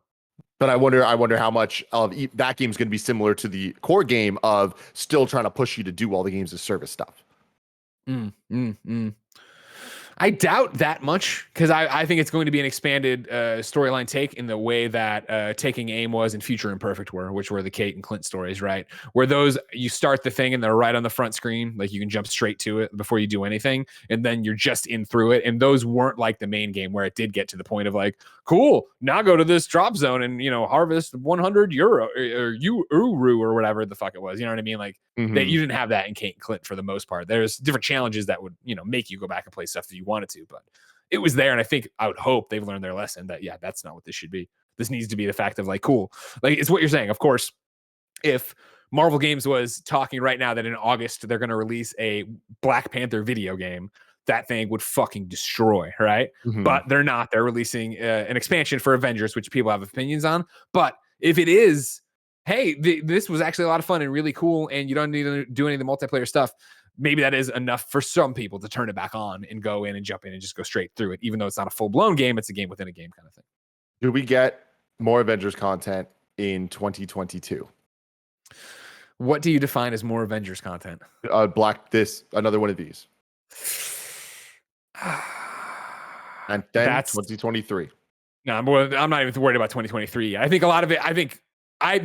But I wonder how much of that game is going to be similar to the core game of still trying to push you to do all the games as service stuff. I doubt that much, because I think it's going to be an expanded storyline take in the way that Taking Aim was and Future Imperfect were, which were the Kate and Clint stories, right? Where those, you start the thing and they're right on the front screen, like you can jump straight to it before you do anything, and then you're just in through it. And those weren't like the main game where it did get to the point of like, cool, now go to this drop zone and, you know, harvest 100 euro or Uru or whatever the fuck it was. You know what I mean? Like that you didn't have that in Kate and Clint for the most part. There's different challenges that would, you know, make you go back and play stuff that you wanted to, but it was there. And I would hope they've learned their lesson that, yeah, that's not what this should be. This needs to be the fact of like, cool. Like it's what you're saying. Of course, if Marvel Games was talking right now that in August, they're going to release a Black Panther video game, that thing would fucking destroy, right? But they're not. They're releasing an expansion for Avengers, which people have opinions on. But if it is, hey, this was actually a lot of fun and really cool, and you don't need to do any of the multiplayer stuff, maybe that is enough for some people to turn it back on and go in and jump in and just go straight through it, even though it's not a full-blown game. It's a game within a game kind of thing. Do we get more Avengers content in 2022? What do you define as more Avengers content? Another one of these. And then that's 2023. No, I'm not even worried about 2023. I think a lot of it,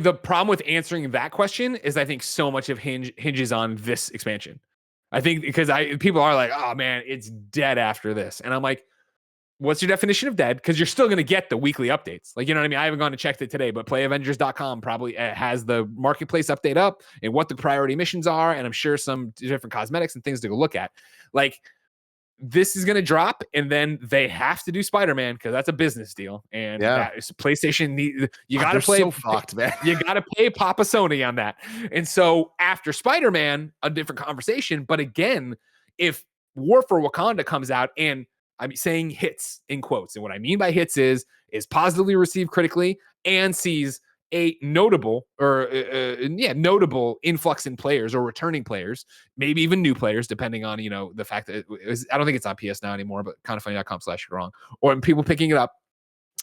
the problem with answering that question is I think so much of hinges on this expansion. I think because people are like, oh man, it's dead after this. And I'm like, what's your definition of dead? Because you're still going to get the weekly updates. Like, you know what I mean? I haven't gone to check it today, but playavengers.com probably has the marketplace update up and what the priority missions are. And I'm sure some different cosmetics and things to go look at. Like, this is going to drop, and then they have to do Spider-Man because that's a business deal. And that is PlayStation. You got to play. So fucked, man. You got to pay Papa Sony on that. And so after Spider-Man, a different conversation. But again, if War for Wakanda comes out, and I'm saying hits in quotes, and what I mean by hits is positively received critically and sees a notable influx in players or returning players, maybe even new players, depending on, you know, the fact that I don't think it's on PS Now anymore, but kindoffunny.com/wrong, or people picking it up.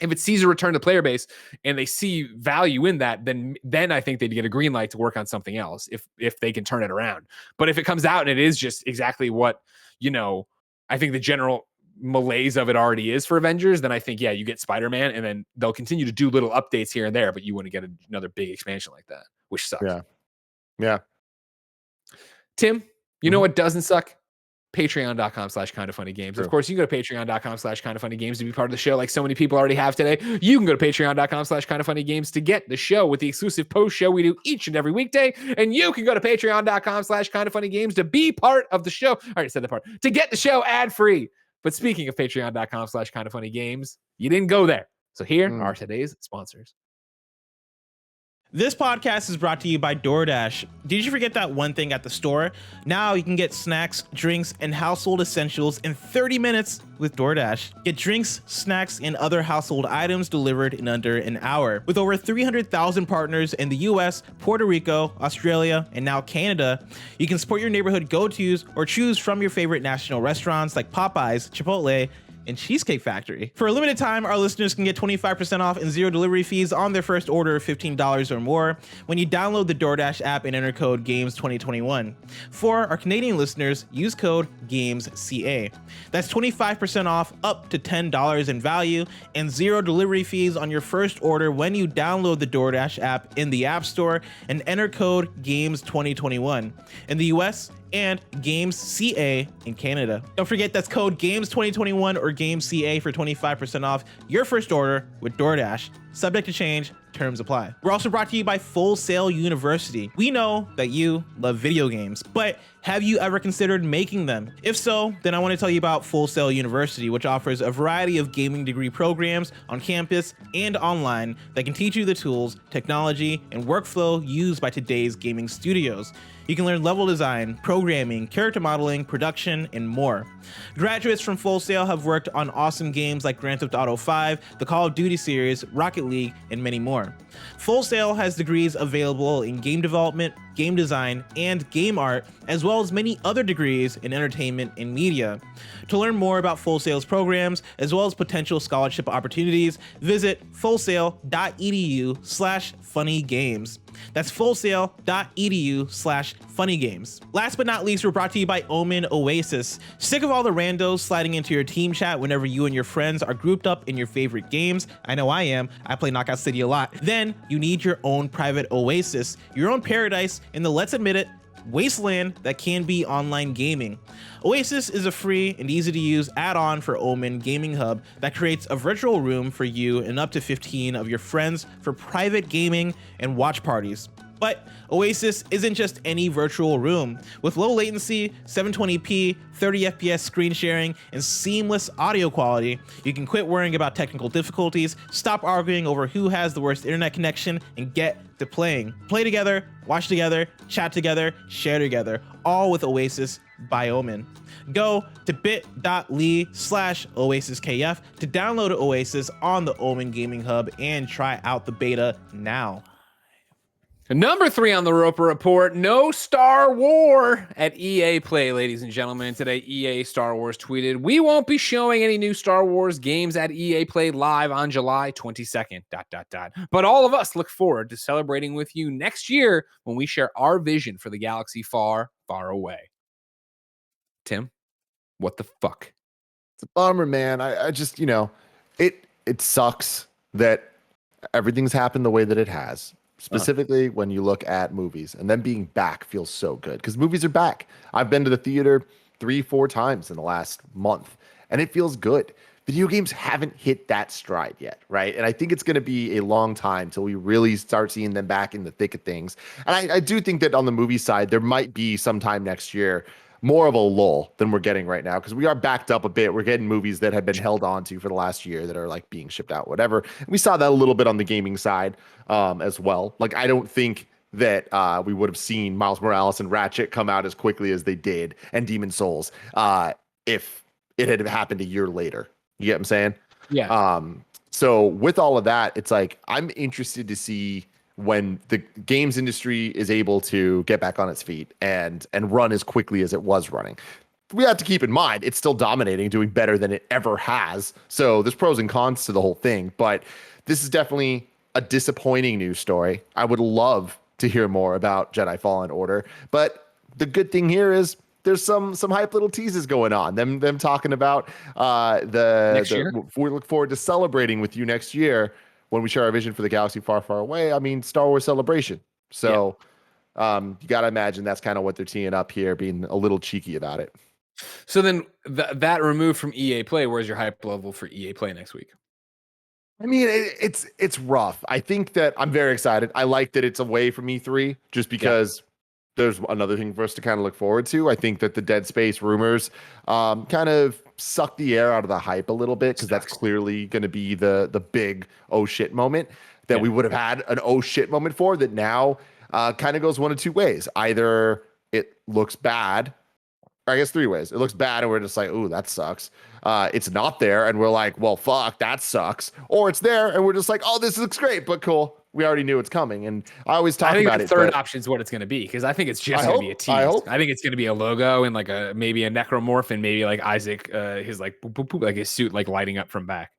If it sees a return to player base and they see value in that, then I think they'd get a green light to work on something else if they can turn it around. But if it comes out and it is just exactly what, you know, I think the general malaise of it already is for Avengers, then I think, yeah, you get Spider-Man, and then they'll continue to do little updates here and there, but you wouldn't get another big expansion like that, which sucks. Yeah. Tim, you know what doesn't suck? Patreon.com/kindoffunnygames. True. Of course, you can go to patreon.com/kindoffunnygames to be part of the show like so many people already have today. You can go to patreon.com/kindoffunnygames to get the show with the exclusive post show we do each and every weekday. And you can go to patreon.com/kindoffunnygames to be part of the show. I already said that part. To get the show ad-free. But speaking of patreon.com/kindoffunnygames, you didn't go there. So here are today's sponsors. This podcast is brought to you by DoorDash. Did you forget that one thing at the store? Now you can get snacks, drinks, and household essentials in 30 minutes with DoorDash. Get drinks, snacks, and other household items delivered in under an hour. With over 300,000 partners in the US, Puerto Rico, Australia, and now Canada, you can support your neighborhood go-tos or choose from your favorite national restaurants like Popeyes, Chipotle, and Cheesecake Factory. For a limited time, our listeners can get 25% off and zero delivery fees on their first order of $15 or more when you download the DoorDash app and enter code GAMES2021. For our Canadian listeners, use code GAMESCA. That's 25% off up to $10 in value and zero delivery fees on your first order when you download the DoorDash app in the App Store and enter code GAMES2021. In the US, and GAMESCA in Canada. Don't forget that's code GAMES2021 or GAMESCA for 25% off your first order with DoorDash. Subject to change, terms apply. We're also brought to you by Full Sail University. We know that you love video games, but have you ever considered making them? If so, then I want to tell you about Full Sail University, which offers a variety of gaming degree programs on campus and online that can teach you the tools, technology, and workflow used by today's gaming studios. You can learn level design, programming, character modeling, production, and more. Graduates from Full Sail have worked on awesome games like Grand Theft Auto 5, the Call of Duty series, Rocket League, and many more. Full Sail has degrees available in game development, game design, and game art, as well as many other degrees in entertainment and media. To learn more about Full Sail's programs, as well as potential scholarship opportunities, visit fullsail.edu/funnygames. That's fullsail.edu/funnygames. Last but not least, we're brought to you by Omen Oasis. Sick of all the randos sliding into your team chat whenever you and your friends are grouped up in your favorite games? I know I am. I play Knockout City a lot. Then you need your own private oasis, your own paradise in the, let's admit it, wasteland that can be online gaming. Oasis is a free and easy to use add-on for Omen Gaming Hub that creates a virtual room for you and up to 15 of your friends for private gaming and watch parties. But Oasis isn't just any virtual room. With low latency, 720p, 30 FPS screen sharing, and seamless audio quality, you can quit worrying about technical difficulties, stop arguing over who has the worst internet connection, and get to playing. Play together, watch together, chat together, share together, all with Oasis by Omen. Go to bit.ly/OasisKF to download Oasis on the Omen Gaming Hub and try out the beta now. Number 3 on the Roper Report, no Star War at EA Play, ladies and gentlemen. Today, EA Star Wars tweeted, "We won't be showing any new Star Wars games at EA Play live on July 22nd, ... But all of us look forward to celebrating with you next year when we share our vision for the galaxy far, far away." Tim, what the fuck? It's a bummer, man. I just, it sucks that everything's happened the way that it has. Specifically when you look at movies, and then being back feels so good because movies are back. I've been to the theater 3-4 times in the last month and it feels good. Video games haven't hit that stride yet, right? And I think it's going to be a long time till we really start seeing them back in the thick of things. And I do think that on the movie side, there might be sometime next year more of a lull than we're getting right now because we are backed up a bit. We're getting movies that have been held on to for the last year that are like being shipped out, whatever. And we saw that a little bit on the gaming side as well. Like, I don't think that we would have seen Miles Morales and Ratchet come out as quickly as they did, and Demon Souls, if it had happened a year later. You get what I'm saying? Yeah. So with all of that, it's like, I'm interested to see when the games industry is able to get back on its feet and run as quickly as it was running. We have to keep in mind, it's still dominating, doing better than it ever has. So there's pros and cons to the whole thing, but this is definitely a disappointing news story. I would love to hear more about Jedi Fallen Order, but the good thing here is there's some hype little teases going on. Them talking about we look forward to celebrating with you next year when we share our vision for the galaxy far, far away. I mean, Star Wars Celebration. So you got to imagine that's kind of what they're teeing up here, being a little cheeky about it. So then that removed from EA Play, where's your hype level for EA Play next week? I mean, it's rough. I think that I'm very excited. I like that it's away from E3 just because there's another thing for us to kind of look forward to. I think that the Dead Space rumors kind of suck the air out of the hype a little bit because that's clearly going to be the big oh shit moment. that we would have had an oh shit moment for, that now kind of goes one of two ways. Either it looks bad, or I guess three ways. It looks bad and we're just like, ooh, that sucks. It's not there and we're like, well, fuck, that sucks. Or it's there and we're just like, oh, this looks great, but cool. We already knew it's coming. And I always talk about it. The third option is what it's going to be, because I think it's just going to be a tease. I think it's going to be a logo and like maybe a necromorph and maybe like Isaac, his like boop, boop, boop, like his suit like lighting up from back.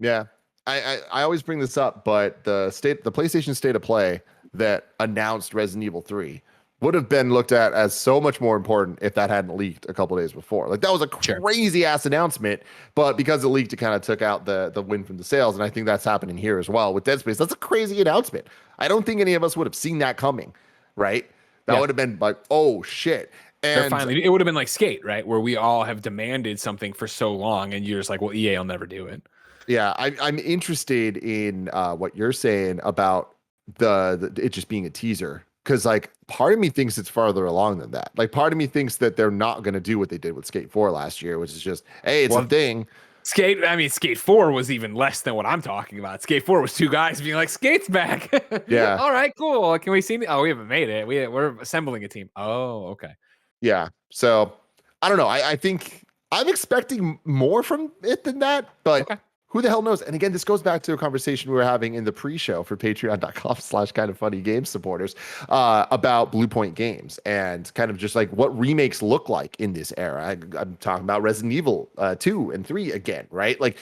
Yeah. I always bring this up, but the PlayStation State of Play that announced Resident Evil 3 would have been looked at as so much more important if that hadn't leaked a couple days before. Like that was a crazy ass announcement, but because it leaked, it kind of took out the win from the sales. And I think that's happening here as well with Dead Space. That's a crazy announcement. I don't think any of us would have seen that coming, right? That would have been like, oh shit. And finally, it would have been like Skate, right? Where we all have demanded something for so long and you're just like, well, EA will never do it. Yeah, I'm interested in what you're saying about the it just being a teaser. Because like part of me thinks it's farther along than that. Like part of me thinks that they're not going to do what they did with Skate 4 last year, which is just, hey, it's a thing. Skate 4 was even less than what I'm talking about. Skate 4 was two guys being like, Skate's back. Yeah. All right, cool. Can we see me? Oh, we haven't made it. We're assembling a team. Oh, okay. Yeah. So I don't know. I think I'm expecting more from it than that, but who the hell knows? And again, this goes back to a conversation we were having in the pre-show for patreon.com/kindoffunnygames supporters about Blue Point Games and kind of just like what remakes look like in this era. I'm talking about Resident Evil 2 and 3 again, right? Like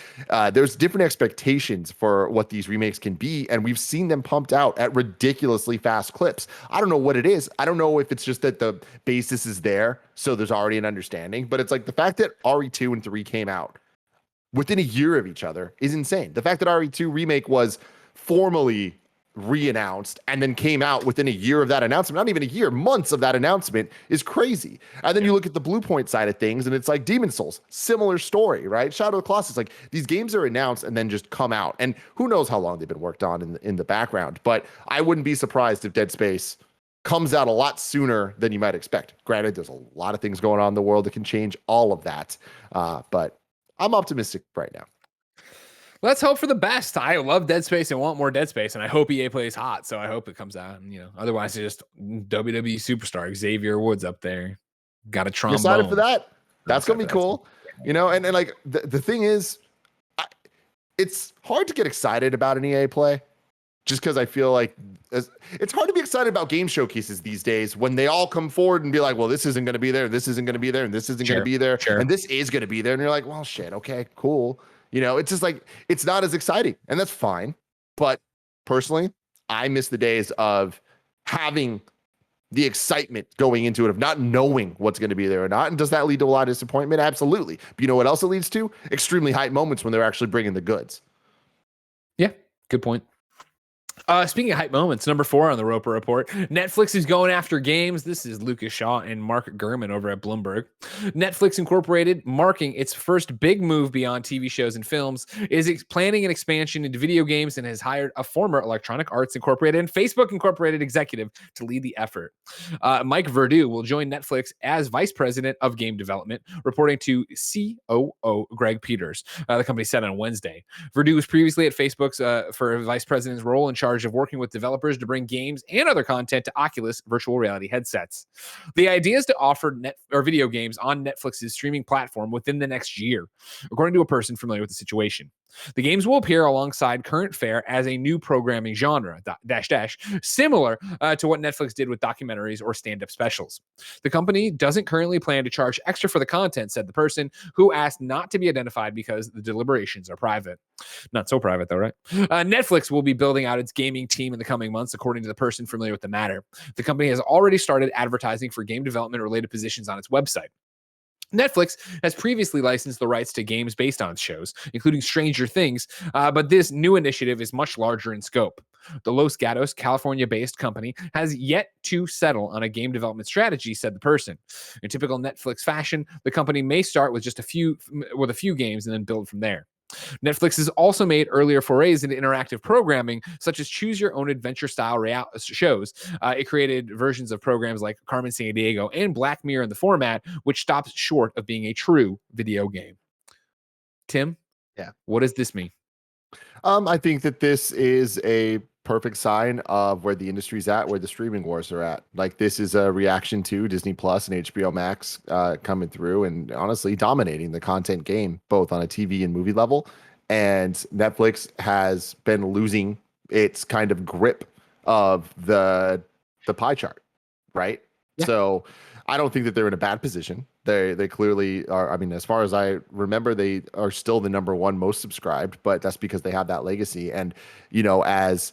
there's different expectations for what these remakes can be, and we've seen them pumped out at ridiculously fast clips. I don't know what it is. I don't know if it's just that the basis is there, so there's already an understanding, but it's like the fact that RE2 and 3 came out within a year of each other is insane. The fact that RE2 remake was formally re-announced and then came out within a year of that announcement, not even a year, months of that announcement, is crazy. And then you look at the Blue Point side of things and it's like Demon's Souls, similar story, right? Shadow of the Colossus, like these games are announced and then just come out. And who knows how long they've been worked on in the background, but I wouldn't be surprised if Dead Space comes out a lot sooner than you might expect. Granted, there's a lot of things going on in the world that can change all of that, but I'm optimistic right now. Let's hope for the best. I love Dead Space and want more Dead Space, and I hope EA plays hot. So I hope it comes out. And, otherwise, it's just WWE superstar Xavier Woods up there. Got a trombone. You're excited for that? That's gonna be cool. And like the thing is, it's hard to get excited about an EA play, just because I feel like it's hard to be excited about game showcases these days when they all come forward and be like, well, this isn't going to be there, this isn't going to be there, and this isn't going to be there, and this is going to be there. And you're like, well, shit, okay, cool. It's just like, it's not as exciting, and that's fine. But personally, I miss the days of having the excitement going into it, of not knowing what's going to be there or not. And does that lead to a lot of disappointment? Absolutely. But you know what else it leads to? Extremely hype moments when they're actually bringing the goods. Yeah, good point. Speaking of hype moments, number 4 on the Roper Report, Netflix is going after games. This is Lucas Shaw and Mark Gurman over at Bloomberg. Netflix Incorporated, marking its first big move beyond TV shows and films, is planning an expansion into video games and has hired a former Electronic Arts Incorporated and Facebook Incorporated executive to lead the effort. Mike Verdu will join Netflix as vice president of game development, reporting to COO Greg Peters, the company said on Wednesday. Verdu was previously at Facebook's for a vice president's role in charge of working with developers to bring games and other content to Oculus virtual reality headsets. The idea is to offer video games on Netflix's streaming platform within the next year, according to a person familiar with the situation. The games will appear alongside current fare as a new programming genre, similar to what Netflix did with documentaries or stand-up specials. The company doesn't currently plan to charge extra for the content, said the person, who asked not to be identified because the deliberations are private. Not so private, though, right? Netflix will be building out its gaming team in the coming months, according to the person familiar with the matter. The company has already started advertising for game development-related positions on its website. Netflix has previously licensed the rights to games based on its shows, including Stranger Things, but this new initiative is much larger in scope. The Los Gatos, California-based company has yet to settle on a game development strategy, said the person. In typical Netflix fashion, the company may start with a few games and then build from there. Netflix has also made earlier forays into interactive programming, such as choose-your-own adventure-style shows. It created versions of programs like Carmen Sandiego and Black Mirror in the format, which stops short of being a true video game. Tim? Yeah. What does this mean? I think that this is a perfect sign of where the industry's at, where the streaming wars are at. Like this is a reaction to Disney Plus and HBO Max coming through and honestly dominating the content game, both on a TV and movie level. And Netflix has been losing its kind of grip of the pie chart, right? Yeah. So I don't think that they're in a bad position. They clearly are. I mean, as far as I remember, they are still the number one most subscribed, but that's because they have that legacy. And as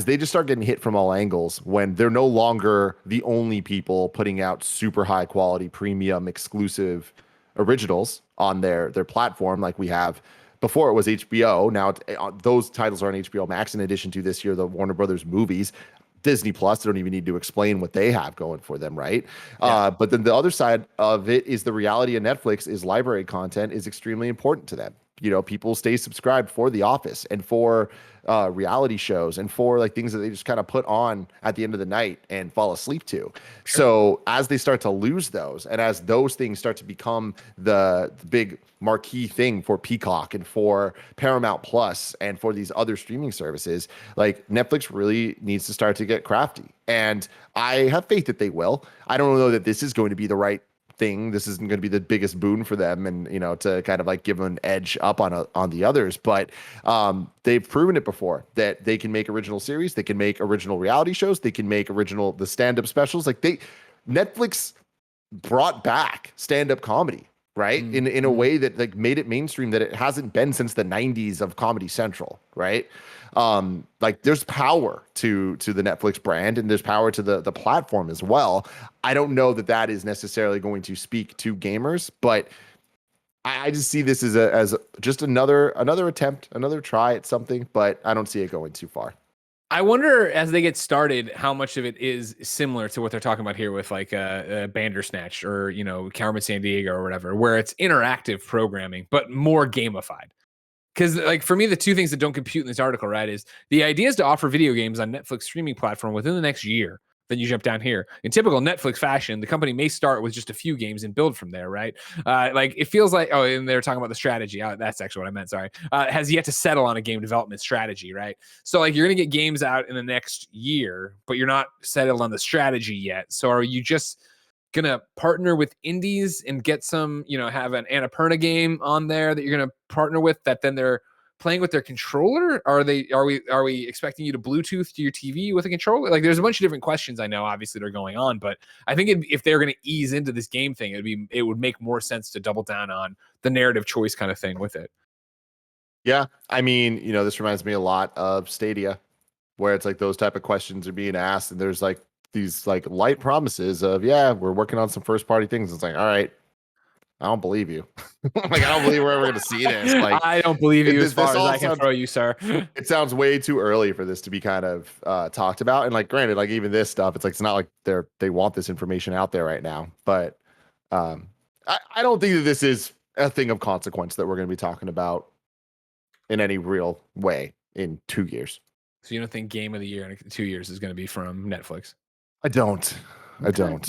they just start getting hit from all angles, when they're no longer the only people putting out super high quality, premium, exclusive originals on their platform, like we have. Before it was HBO. Now those titles are on HBO Max. In addition to this year, the Warner Brothers movies. Disney Plus, they don't even need to explain what they have going for them, right? Yeah. But then the other side of it is the reality of Netflix is library content is extremely important to them. People stay subscribed for The Office and for reality shows and for like things that they just kind of put on at the end of the night and fall asleep to. So as they start to lose those, and as those things start to become the big marquee thing for Peacock and for Paramount Plus and for these other streaming services, like Netflix really needs to start to get crafty. And I have faith that they will. I don't know that this is going to be the right thing. This isn't going to be the biggest boon for them, and to kind of like give them an edge up on the others. But they've proven it before that they can make original series, they can make original reality shows, they can make the stand-up specials. Like Netflix brought back stand-up comedy, right? In a way that like made it mainstream that it hasn't been since the 90s of Comedy Central, right? Like there's power to the Netflix brand and there's power to the platform as well. I don't know that is necessarily going to speak to gamers, but I just see this as just another attempt, another try at something, but I don't see it going too far. I wonder as they get started how much of it is similar to what they're talking about here with like Bandersnatch or Carmen Sandiego or whatever, where it's interactive programming but more gamified. Because like for me, the two things that don't compute in this article, right, is the idea is to offer video games on Netflix streaming platform within the next year. Then you jump down here. In typical Netflix fashion, the company may start with just a few games and build from there, right? Like it feels like, and they're talking about the strategy. That's actually what I meant. Sorry. Has yet to settle on a game development strategy, right? So like you're going to get games out in the next year, but you're not settled on the strategy yet. So are you just gonna partner with indies and get some, have an Annapurna game on there that you're gonna partner with that then they're playing with their controller? Are we expecting you to Bluetooth to your TV with a controller? Like there's a bunch of different questions I know obviously they're going on, but I think if they're gonna ease into this game thing, it would make more sense to double down on the narrative choice kind of thing with it. Yeah, I mean, this reminds me a lot of Stadia, where it's like those type of questions are being asked, and there's like these like light promises of, yeah, we're working on some first party things. It's like, all right, I don't believe you. Like, I don't believe we're ever going to see this. Like, I don't believe you as far as I can sounds, throw you, sir. It sounds way too early for this to be kind of talked about. And like, granted, like even this stuff, it's like, it's not like they want this information out there right now. But I don't think that this is a thing of consequence that we're going to be talking about in any real way in 2 years. So you don't think game of the year in 2 years is going to be from Netflix? I don't. Well,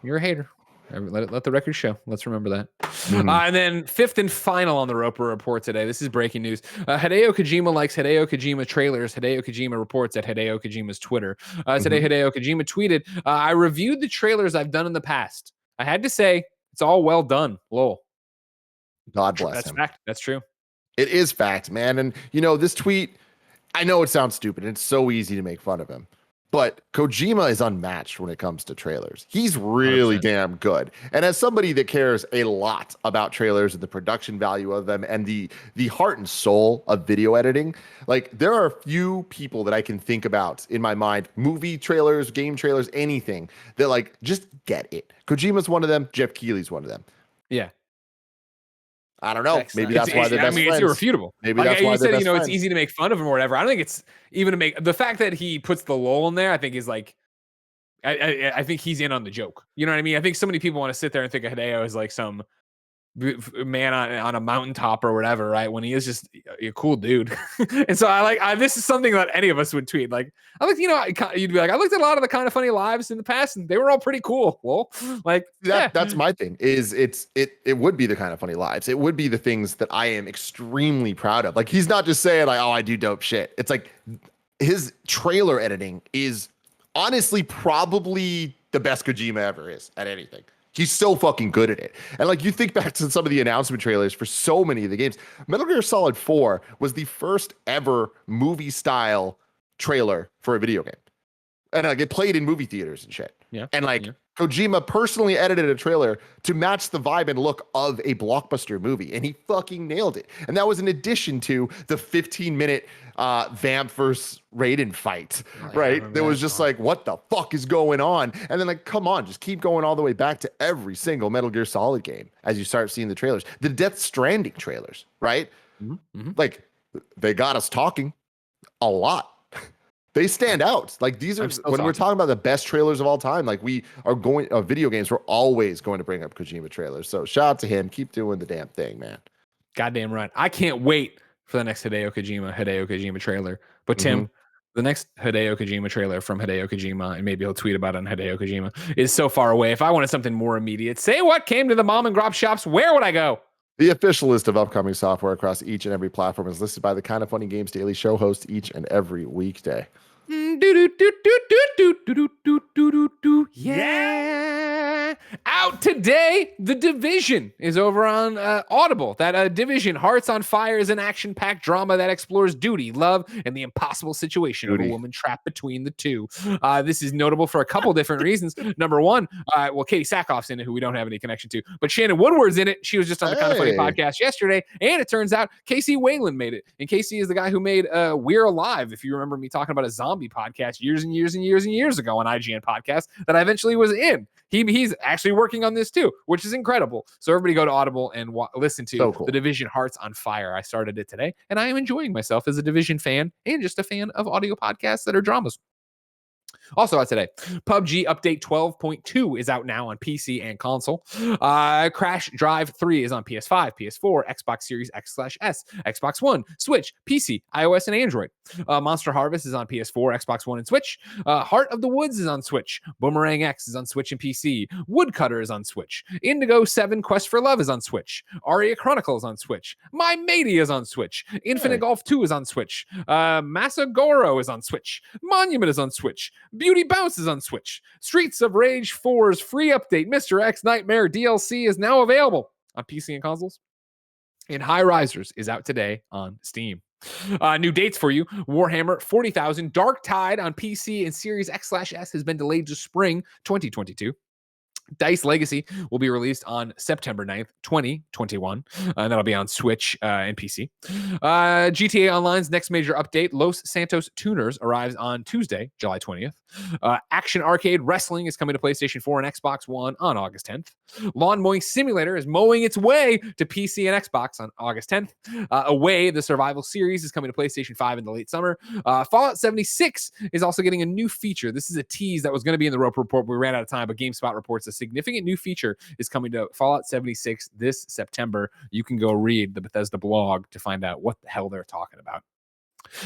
you're a hater. Let the record show. Let's remember that. And then fifth and final on the Roper Report today. This is breaking news. Hideo Kojima likes Hideo Kojima trailers. Hideo Kojima reports at Hideo Kojima's Twitter. Today, Hideo Kojima tweeted, I reviewed the trailers I've done in the past. I had to say, it's all well done. Lol. God bless him. That's fact. That's true. It is fact, man. And, this tweet, I know it sounds stupid. It's so easy to make fun of him. But Kojima is unmatched when it comes to trailers. He's really 100%. Damn good. And as somebody that cares a lot about trailers and the production value of them and the heart and soul of video editing, like there are a few people that I can think about in my mind, movie trailers, game trailers, anything that like just get it. Kojima's one of them. Jeff Keighley's one of them. Yeah. I don't know. Maybe that's why they're best friends. It's irrefutable. Maybe that's why they're best friends. It's easy to make fun of him or whatever. I don't think it's even to make the fact that he puts the lol in there. I think is like, I think he's in on the joke. You know what I mean? I think so many people want to sit there and think of Hideo as like some man on a mountaintop or whatever, right? When he is just a cool dude. And so this is something that any of us would tweet. Like, I looked, you'd be like, I looked at a lot of the Kind of Funny lives in the past and they were all pretty cool. Well, like that's my thing is it would be the Kind of Funny lives. It would be the things that I am extremely proud of. Like, he's not just saying like, oh, I do dope shit. It's like his trailer editing is honestly probably the best Kojima ever is at anything. He's so fucking good at it. And like, you think back to some of the announcement trailers for so many of the games. Metal Gear Solid 4 was the first ever movie style trailer for a video game. And like, it played in movie theaters and shit. Yeah. And like, Kojima personally edited a trailer to match the vibe and look of a blockbuster movie, and he fucking nailed it. And that was in addition to the 15-minute Vamp versus Raiden fight, right? That was just like, what the fuck is going on? And then like, come on, just keep going all the way back to every single Metal Gear Solid game as you start seeing the trailers. The Death Stranding trailers, right? Mm-hmm. Like, they got us talking a lot. They stand out. Like, these are when we're talking about the best trailers of all time. Like, we are going video games. We're always going to bring up Kojima trailers. So shout out to him. Keep doing the damn thing, man. Goddamn right. I can't wait for the next Hideo Kojima trailer. But Tim, the next Hideo Kojima trailer from Hideo Kojima, and maybe he'll tweet about it on Hideo Kojima, is so far away. If I wanted something more immediate, say what came to the mom and grop shops, where would I go? The official list of upcoming software across each and every platform is listed by the Kind of Funny Games Daily Show host each and every weekday. Yeah. Out today, The Division is over on Audible. That Division Hearts on Fire is an action-packed drama that explores duty, love, and the impossible situation of a woman trapped between the two. This is notable for a couple different reasons. Number one, Katie Sackhoff's in it, who we don't have any connection to, but Shannon Woodward's in it. She was just on the Kind of Funny podcast yesterday, and it turns out Casey Wayland made it. And Casey is the guy who made We're Alive, if you remember me talking about a zombie podcast years and years and years and years ago on IGN podcast that I eventually was in. He's actually working on this too, which is incredible. So everybody go to Audible and listen to The Division Hearts on Fire. I started it today, and I am enjoying myself as a Division fan and just a fan of audio podcasts that are dramas. Also out today, PUBG Update 12.2 is out now on PC and console. Crash Drive 3 is on PS5, PS4, Xbox Series X/S, Xbox One, Switch, PC, iOS, and Android. Monster Harvest is on PS4, Xbox One, and Switch. Heart of the Woods is on Switch. Boomerang X is on Switch and PC. Woodcutter is on Switch. Indigo 7 Quest for Love is on Switch. Aria Chronicles on Switch. My Matey is on Switch. Infinite Golf 2 is on Switch. Masagoro is on Switch. Monument is on Switch. Beauty Bounce is on Switch. Streets of Rage 4's free update, Mr. X Nightmare DLC, is now available on PC and consoles. And High Risers is out today on Steam. New dates for you. Warhammer 40,000 Dark Tide on PC and Series X/S has been delayed to spring 2022. Dice Legacy will be released on September 9th, 2021. And that'll be on Switch and PC. GTA Online's next major update, Los Santos Tuners, arrives on Tuesday, July 20th. Action Arcade Wrestling is coming to PlayStation 4 and Xbox One on August 10th. Lawn Mowing Simulator is mowing its way to PC and Xbox on August 10th. Away, the Survival Series is coming to PlayStation 5 in the late summer. Fallout 76 is also getting a new feature. This is a tease that was going to be in the Rope Report, but we ran out of time, but GameSpot reports a significant new feature is coming to Fallout 76 this September. You can go read the Bethesda blog to find out what the hell they're talking about.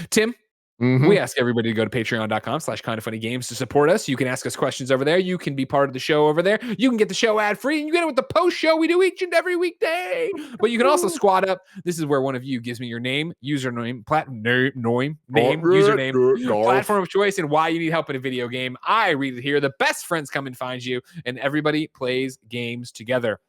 Tim, we ask everybody to go to patreon.com/kindoffunnygames to support us. You can ask us questions over there. You can be part of the show over there. You can get the show ad free, and you get it with the post show we do each and every weekday. But you can also squat up. This is where one of you gives me your name, username, username, platform of choice, and why you need help in a video game. I read it here. The best friends come and find you, and everybody plays games together.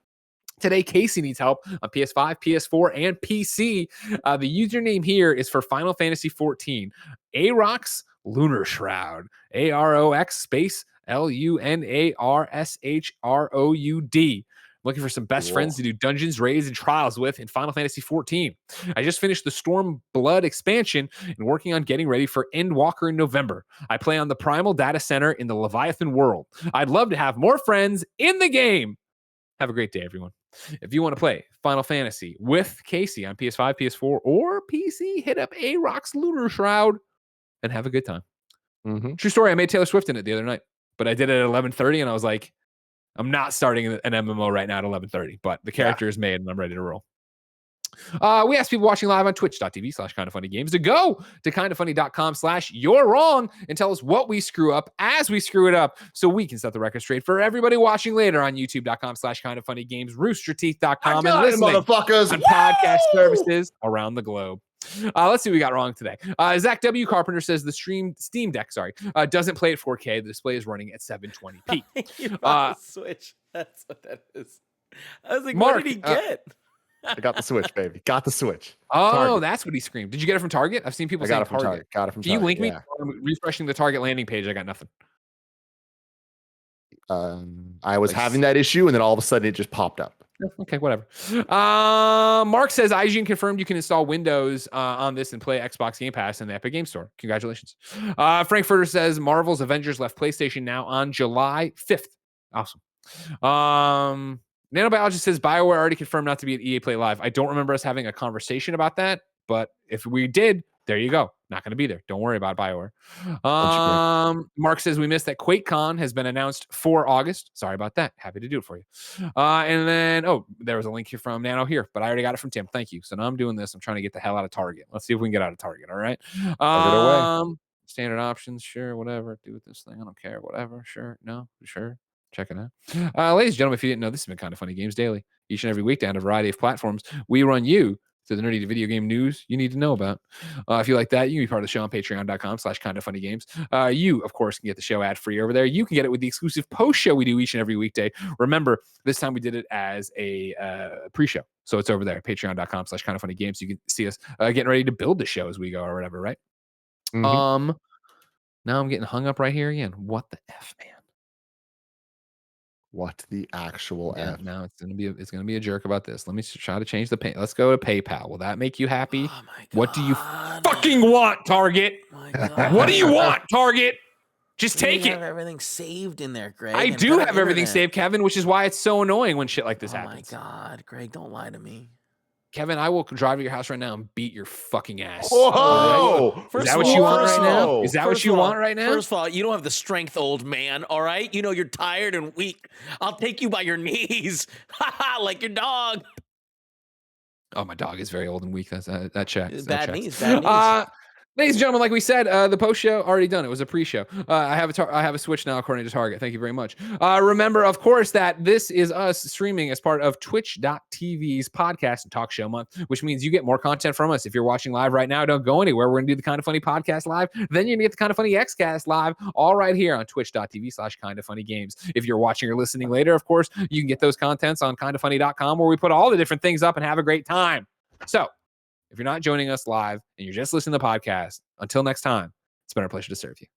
Today, Casey needs help on PS5, PS4, and PC. The username here is for Final Fantasy XIV. Arox Lunarshroud. Arox space Lunarshroud. Looking for some best friends to do dungeons, raids, and trials with in Final Fantasy XIV. I just finished the Storm Blood expansion and working on getting ready for Endwalker in November. I play on the Primal Data Center in the Leviathan world. I'd love to have more friends in the game. Have a great day, everyone. If you want to play Final Fantasy with Casey on PS5, PS4, or PC, hit up Arox Lunarshroud and have a good time. True story. I made Taylor Swift in it the other night, but I did it at 11:30, and I was like, I'm not starting an MMO right now at 11:30, but the character is made and I'm ready to roll. We asked people watching live on twitch.tv/kindoffunnygames to go to kindoffunny.com/you're wrong and tell us what we screw up as we screw it up so we can set the record straight for everybody watching later on youtube.com/kindoffunnygames, roosterteeth.com, and listening motherfuckers on podcast services around the globe. Let's see what we got wrong today. Zach W. Carpenter says the Steam Deck, doesn't play at 4K. The display is running at 720p. You brought the Switch. That's what that is. I was like, Mark, what did he get? I got the Switch, baby. Got the Switch. Oh, Target. that's what he screamed. Did you get it from Target? I've seen people I say got it from Target. Target. Got it from Can you Target. link me? I'm refreshing the Target landing page. I got nothing. I was having that issue, and then all of a sudden it just popped up. Okay, whatever. Mark says IGN confirmed you can install Windows on this and play Xbox Game Pass in the Epic Game Store. Congratulations. Frankfurter says Marvel's Avengers left PlayStation now on July 5th. Awesome. Nanobiologist says BioWare already confirmed not to be at EA Play Live. I don't remember us having a conversation about that, but if we did, there you go. Not going to be there. Don't worry about BioWare. Mark says we missed that QuakeCon has been announced for August. Sorry about that. Happy to do it for you. And then, there was a link here from Nano here, but I already got it from Tim. Thank you. So now I'm doing this. I'm trying to get the hell out of Target. Let's see if we can get out of Target. All right. Standard options. Sure. Whatever. Do with this thing. I don't care. Whatever. Sure. No. Sure. Check it out. Ladies and gentlemen, if you didn't know, this has been Kind of Funny Games Daily. Each and every weekday on a variety of platforms, we run you to the nerdy video game news you need to know about. If you like that, you can be part of the show on patreon.com/kindoffunnygames. You, of course, can get the show ad-free over there. You can get it with the exclusive post-show we do each and every weekday. Remember, this time we did it as a pre-show. So it's over there, patreon.com/kindoffunnygames. You can see us getting ready to build the show as we go or whatever, right? Mm-hmm. Now I'm getting hung up right here again. What the F, man? What the actual F? Now it's gonna be a jerk about this. Let me try to change the pay. Let's go to PayPal. Will that make you happy? Oh my God. What do you fucking want, Target? My God. What do you want, Target? Just take You it. have everything saved in there, Greg. I and do better have everything internet. saved, Kevin, which is why it's so annoying when shit like this happens. Oh my God, Greg, don't lie to me. Kevin, I will drive to your house right now and beat your fucking ass. Whoa! Is that what you want right now? Is that what you want right now? First of all, you don't have the strength, old man, all right? You know you're tired and weak. I'll take you by your knees. like your dog. Oh, my dog is very old and weak. That checks. Bad knees, bad knees. Ladies and gentlemen, like we said, the post show already done. It was a pre-show. I have a Switch now, according to Target. Thank you very much. Remember, of course, that this is us streaming as part of Twitch.tv's podcast and talk show month, which means you get more content from us. If you're watching live right now, don't go anywhere. We're gonna do the Kind of Funny podcast live. Then you're gonna get the Kind of Funny Xcast live, all right here on Twitch.tv/kindoffunnygames. If you're watching or listening later, of course, you can get those contents on kindoffunny.com, where we put all the different things up and have a great time. So, if you're not joining us live and you're just listening to the podcast, until next time, it's been our pleasure to serve you.